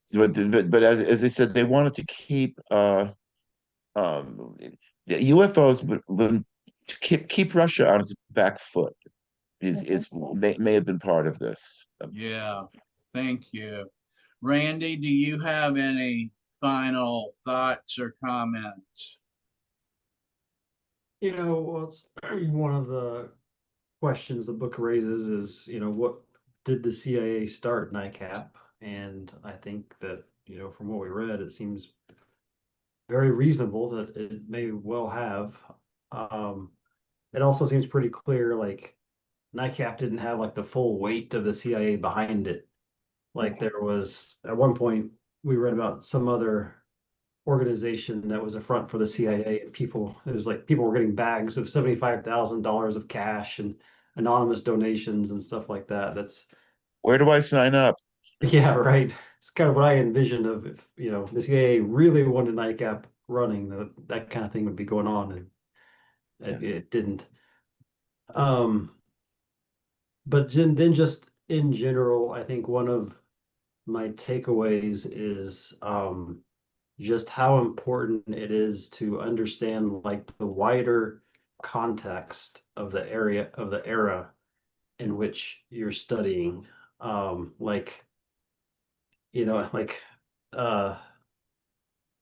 S5: as I said, they wanted to keep UFOs, to keep Russia on its back foot may have been part of this.
S1: Yeah, thank you. Randy, do you have any final thoughts or comments?
S7: Well, one of the questions the book raises is, what did the CIA start NICAP? And I think that, from what we read, it seems very reasonable that it may well have. It also seems pretty clear, like NICAP didn't have like the full weight of the CIA behind it. Like there was at one point we read about some other organization that was a front for the CIA, and it was like people were getting bags of $75,000 of cash and anonymous donations and stuff like that. That's
S5: Where do I sign up?
S7: Yeah, right. It's kind of what I envisioned of if, the CIA really wanted NICAP running, that kind of thing would be going on, and it didn't. But then just in general, I think one of my takeaways is just how important it is to understand like the wider context of the era in which you're studying. Like, like uh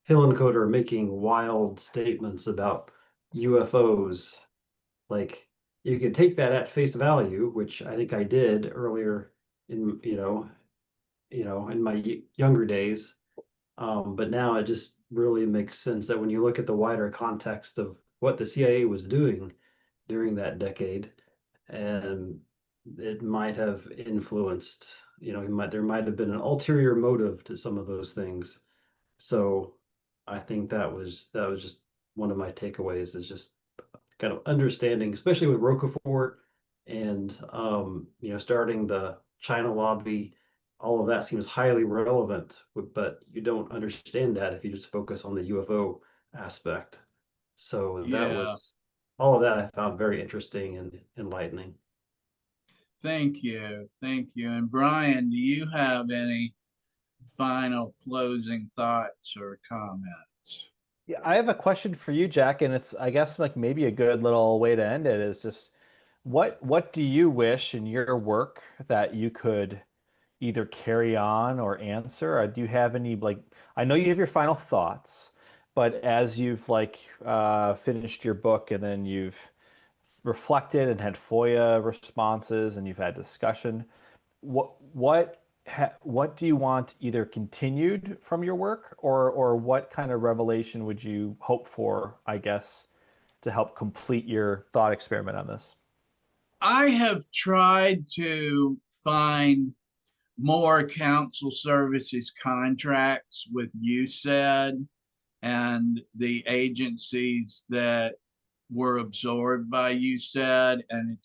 S7: Hill and Code are making wild statements about UFOs. Like, you could take that at face value, which I think I did earlier in, in my younger days. But now it just really makes sense that when you look at the wider context of what the CIA was doing during that decade, and it might have influenced, there might have been an ulterior motive to some of those things. So I think that was just one of my takeaways, is just kind of understanding, especially with Roquefort and starting the China lobby. All of that seems highly relevant, but you don't understand that if you just focus on the UFO aspect. So that
S1: Yeah,
S7: was all of that I found very interesting and enlightening.
S1: thank you. Thank you. And Brian, do you have any final closing thoughts or comments?
S3: Yeah, I have a question for you, Jack, and it's, I guess, like maybe a good little way to end it is just what do you wish in your work that you could either carry on or answer? Or do you have any, like, I know you have your final thoughts, but as you've like finished your book and then you've reflected and had FOIA responses and you've had discussion, what do you want either continued from your work, or what kind of revelation would you hope for, I guess, to help complete your thought experiment on this?
S1: I have tried to find more council services contracts with USAID and the agencies that were absorbed by USAID, and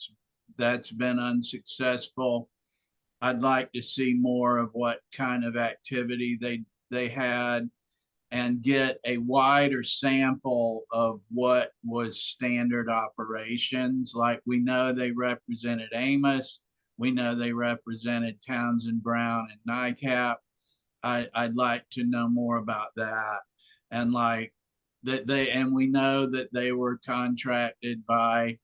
S1: that's been unsuccessful. I'd like to see more of what kind of activity they had, and get a wider sample of what was standard operations. Like, we know they represented Amos, we know they represented Townsend Brown and NICAP. I'd like to know more about that. And like and we know that they were contracted by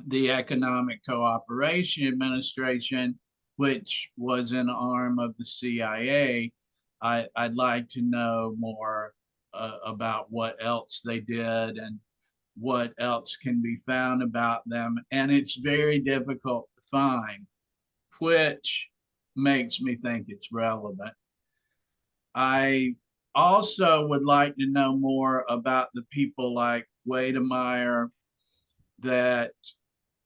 S1: the Economic Cooperation Administration, which was an arm of the CIA. I'd like to know more about what else they did and what else can be found about them. And it's very difficult to find, which makes me think it's relevant. I also would like to know more about the people like Wademeyer that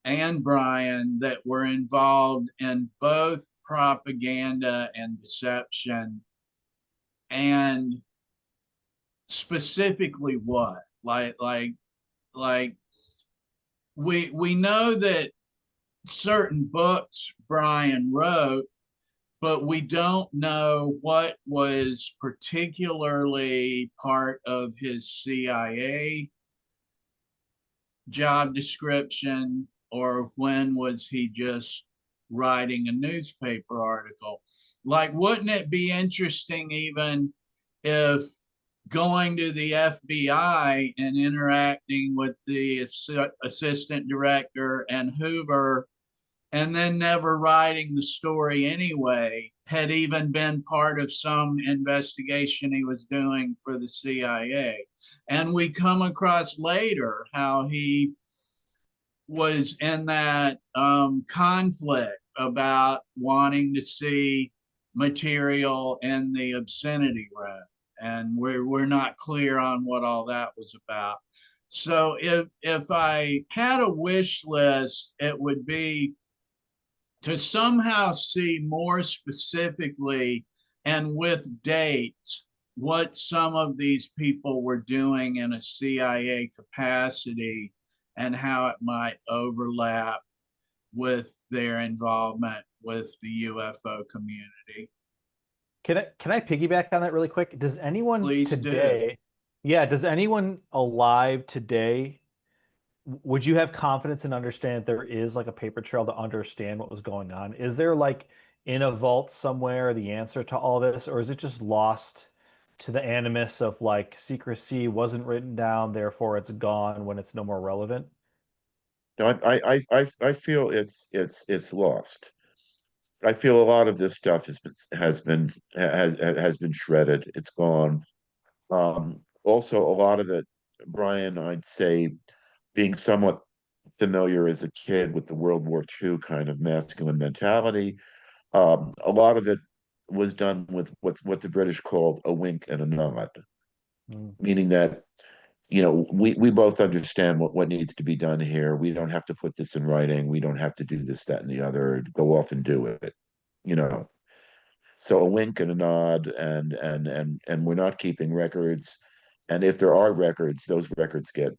S1: and Brian that were involved in both propaganda and deception, and specifically what, like we know that certain books Brian wrote, but we don't know what was particularly part of his CIA job description, or when was he just writing a newspaper article. Like, wouldn't it be interesting even if going to the FBI and interacting with the assistant director and Hoover, and then never writing the story anyway, had even been part of some investigation he was doing for the CIA. And we come across later how he was in that conflict about wanting to see material in the obscenity room. And we're not clear on what all that was about. So if I had a wish list, it would be to somehow see more specifically and with dates what some of these people were doing in a CIA capacity and how it might overlap with their involvement with the UFO community.
S3: Can I piggyback on that really quick? Does anyone
S1: Please
S3: today,
S1: do.
S3: yeah, does anyone alive today, would you have confidence and understand that there is like a paper trail to understand what was going on? Is there like in a vault somewhere the answer to all this, or is it just lost to the animus of like secrecy wasn't written down, therefore it's gone when it's no more relevant?
S5: No, I feel it's lost. I feel a lot of this stuff has been shredded. It's gone. Also, a lot of it, Brian, I'd say, being somewhat familiar as a kid with the World War II kind of masculine mentality, a lot of it was done with what the British called a wink and a nod,
S3: Mm.
S5: meaning that we both understand what needs to be done here. We don't have to put this in writing. We don't have to do this, that, and the other. Go off and do it. You know. So a wink and a nod, and we're not keeping records. And if there are records, those records get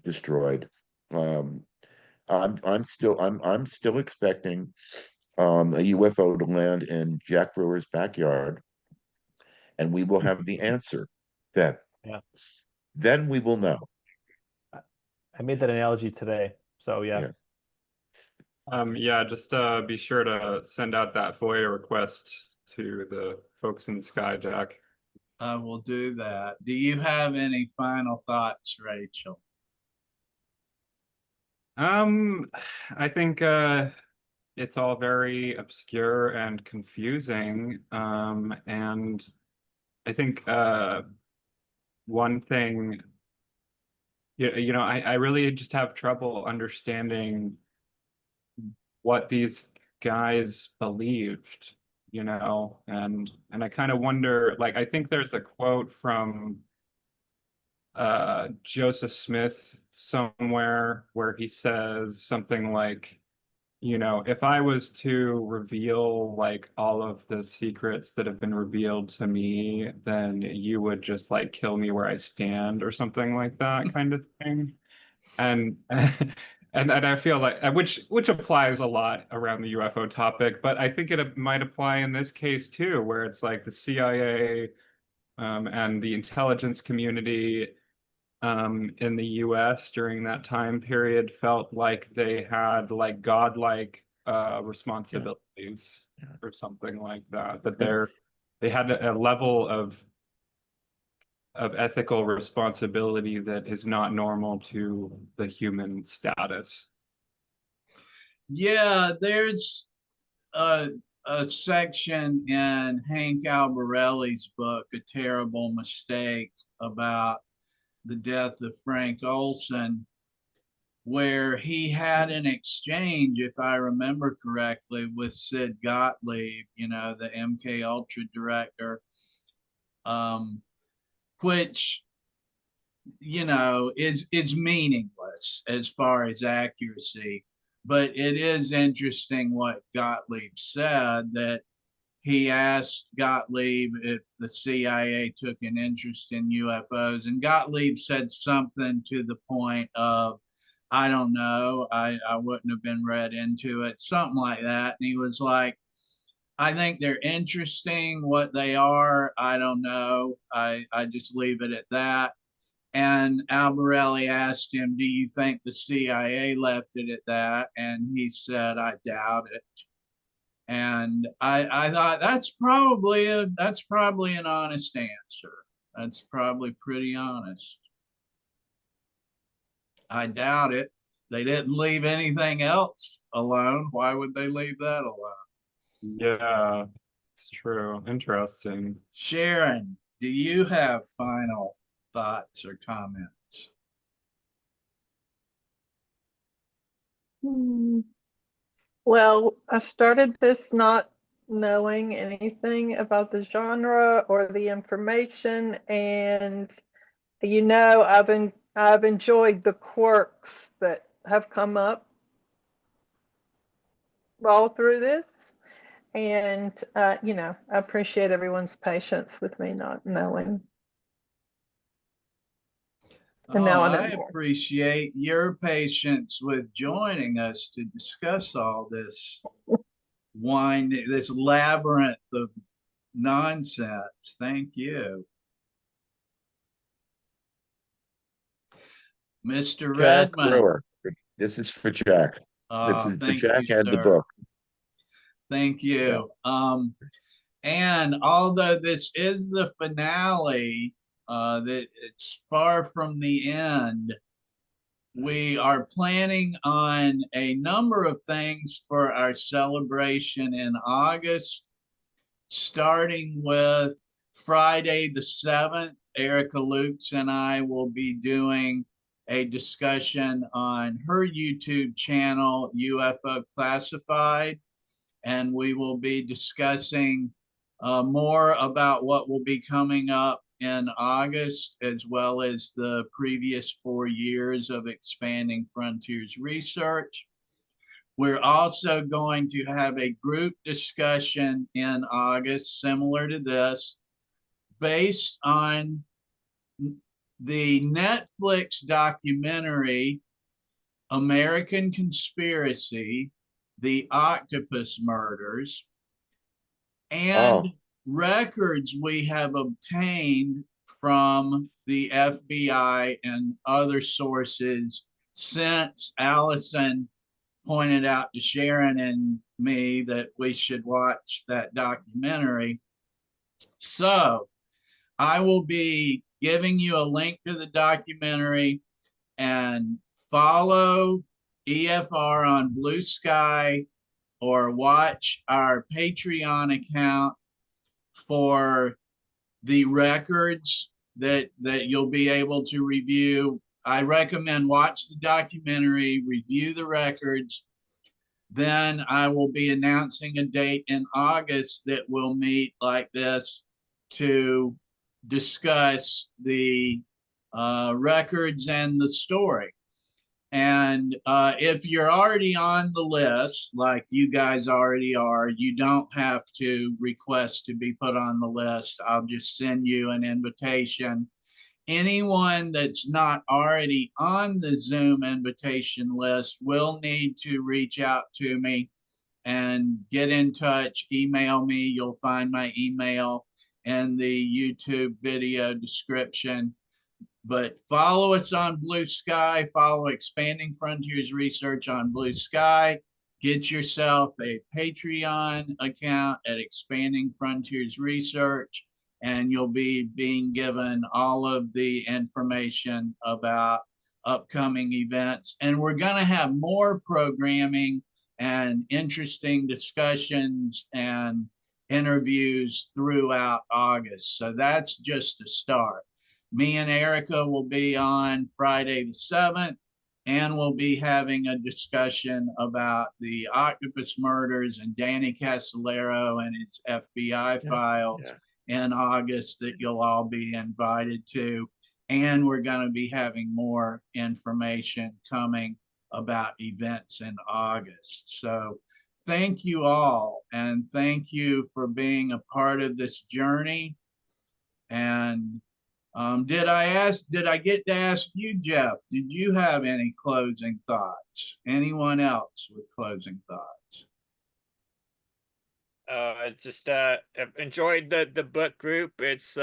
S5: destroyed. Um, I'm still expecting a UFO to land in Jack Brewer's backyard, and we will have the answer. Then,
S3: Yeah.
S5: then we will know.
S3: I made that analogy today. So yeah.
S8: Yeah, just be sure to send out that FOIA request to the folks in the sky, Jack.
S1: I will do that. Do you have any final thoughts, Rachel?
S8: I think it's all very obscure and confusing. And I think one thing, I really just have trouble understanding what these guys believed, and I kind of wonder, like, I think there's a quote from Joseph Smith somewhere where he says something like, if I was to reveal like all of the secrets that have been revealed to me, then you would just like kill me where I stand or something like that kind of thing. And and I feel like which applies a lot around the UFO topic, but I think it might apply in this case too, where it's like the CIA and the intelligence community in the US during that time period felt like they had like godlike responsibilities or something like that. That they had a level of ethical responsibility that is not normal to the human status.
S1: Yeah, there's a section in Hank Albarelli's book, A Terrible Mistake, about the death of Frank Olson, where he had an exchange, if I remember correctly, with Sid Gottlieb, the MK Ultra director, which is meaningless as far as accuracy. But it is interesting what Gottlieb said, that he asked Gottlieb if the CIA took an interest in UFOs, and Gottlieb said something to the point of, I don't know, I wouldn't have been read into it, something like that. And he was like, I think they're interesting. What they are, I don't know. I just leave it at that. And Albarelli asked him, do you think the CIA left it at that? And he said, I doubt it. And I thought that's probably an honest answer. That's probably pretty honest. I doubt it. They didn't leave anything else alone. Why would they leave that alone?
S8: Yeah, it's true. Interesting.
S1: Sharon, do you have final thoughts or comments?
S2: Well, I started this not knowing anything about the genre or the information, and I've enjoyed the quirks that have come up all through this, and I appreciate everyone's patience with me not knowing. And now I know
S1: I
S2: more.
S1: appreciate your patience with joining us to discuss all this this labyrinth of nonsense. Thank you. Mr.
S5: Jack
S1: Redmond.
S5: Brewer. This is for Jack. This is for
S1: Thank you,
S5: Jack and the
S1: sir.
S5: book.
S1: Thank you. And although this is the finale, that it's far from the end, we are planning on a number of things for our celebration in August, starting with Friday the 7th. Erica Lukes and I will be doing a discussion on her YouTube channel, UFO Classified, and we will be discussing more about what will be coming up in August, as well as the previous 4 years of Expanding Frontiers research. We're also going to have a group discussion in August, similar to this, based on the Netflix documentary, American Conspiracy, The Octopus Murders, and records we have obtained from the FBI and other sources since Allison pointed out to Sharon and me that we should watch that documentary. So I will be giving you a link to the documentary, and follow EFR on Bluesky or watch our Patreon account for the records that you'll be able to review. I recommend watch the documentary, review the records. Then I will be announcing a date in August that we'll meet like this to discuss the records and the story. And if you're already on the list, like you guys already are, you don't have to request to be put on the list. I'll just send you an invitation. Anyone that's not already on the Zoom invitation list will need to reach out to me and get in touch. Email me. You'll find my email in the YouTube video description. But follow us on Bluesky, follow Expanding Frontiers Research on Bluesky. Get yourself a Patreon account at Expanding Frontiers Research, and you'll be being given all of the information about upcoming events. And we're going to have more programming and interesting discussions and interviews throughout August. So that's just a start. Me and Erica will be on Friday the 7th, and we'll be having a discussion about the octopus murders and Danny Casolaro and his FBI files in August that you'll all be invited to. And we're going to be having more information coming about events in August. So thank you all, and thank you for being a part of this journey. And did I get to ask you, Jeff, did you have any closing thoughts? Anyone else with closing thoughts?
S4: I just enjoyed the book group. It's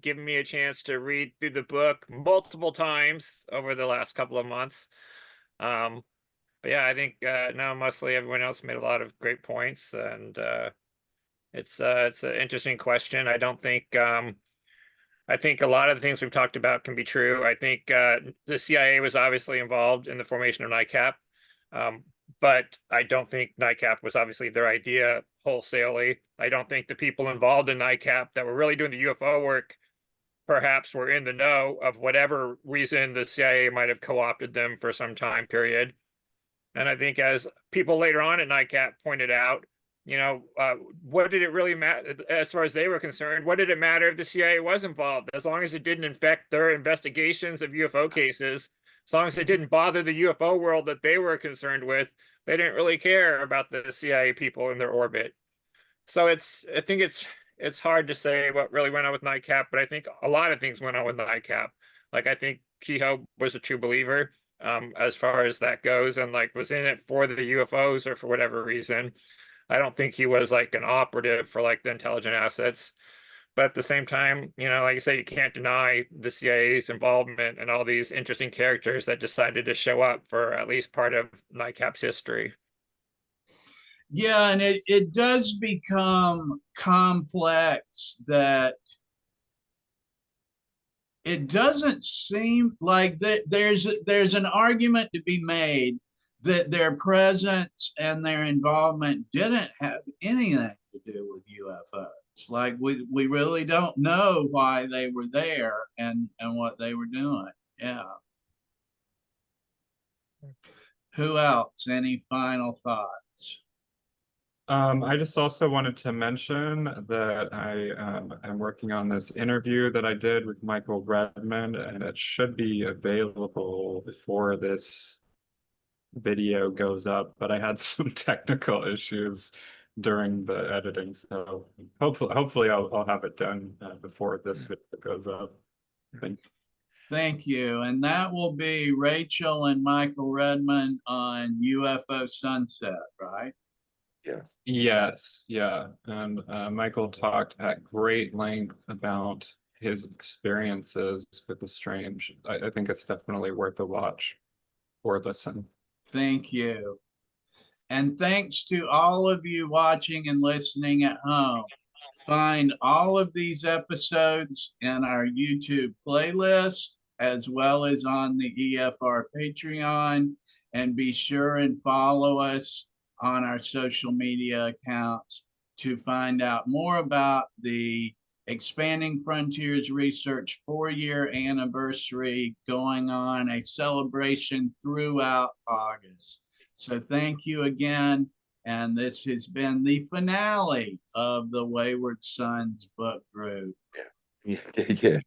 S4: given me a chance to read through the book multiple times over the last couple of months. But yeah, I think now mostly everyone else made a lot of great points, and it's an interesting question. I think a lot of the things we've talked about can be true. I think the CIA was obviously involved in the formation of NICAP, but I don't think NICAP was obviously their idea wholesalely. I don't think the people involved in NICAP that were really doing the UFO work perhaps were in the know of whatever reason the CIA might have co-opted them for some time period. And I think as people later on at NICAP pointed out, what did it really matter as far as they were concerned? What did it matter if the CIA was involved? As long as it didn't infect their investigations of UFO cases, as long as it didn't bother the UFO world that they were concerned with, they didn't really care about the CIA people in their orbit. So I think it's hard to say what really went on with NICAP, but I think a lot of things went on with NICAP. Like, I think Keyhoe was a true believer as far as that goes, and like was in it for the UFOs or for whatever reason. I don't think he was like an operative for like the intelligent assets. But at the same time, like I say, you can't deny the CIA's involvement and all these interesting characters that decided to show up for at least part of NICAP's history.
S1: Yeah, and it does become complex that it doesn't seem like that there's an argument to be made that their presence and their involvement didn't have anything to do with UFOs. Like we really don't know why they were there and what they were doing. Yeah. Who else? Any final thoughts?
S8: I just also wanted to mention that I am working on this interview that I did with Michael Redmond, and it should be available before this video goes up, but I had some technical issues during the editing, so hopefully I'll have it done before this video goes up.
S1: Thank you. And that will be Rachel and Michael Redmond on UFO Sunset, right?
S5: Yeah.
S8: Yes, yeah. And Michael talked at great length about his experiences with the strange. I think it's definitely worth a watch or listen.
S1: Thank you. And thanks to all of you watching and listening at home. Find all of these episodes in our YouTube playlist, as well as on the EFR Patreon. And be sure and follow us on our social media accounts to find out more about the Expanding Frontiers Research 4-year anniversary going on, a celebration throughout August. So thank you again. And this has been the finale of the Wayward Sons book group.
S5: Yeah. Yeah.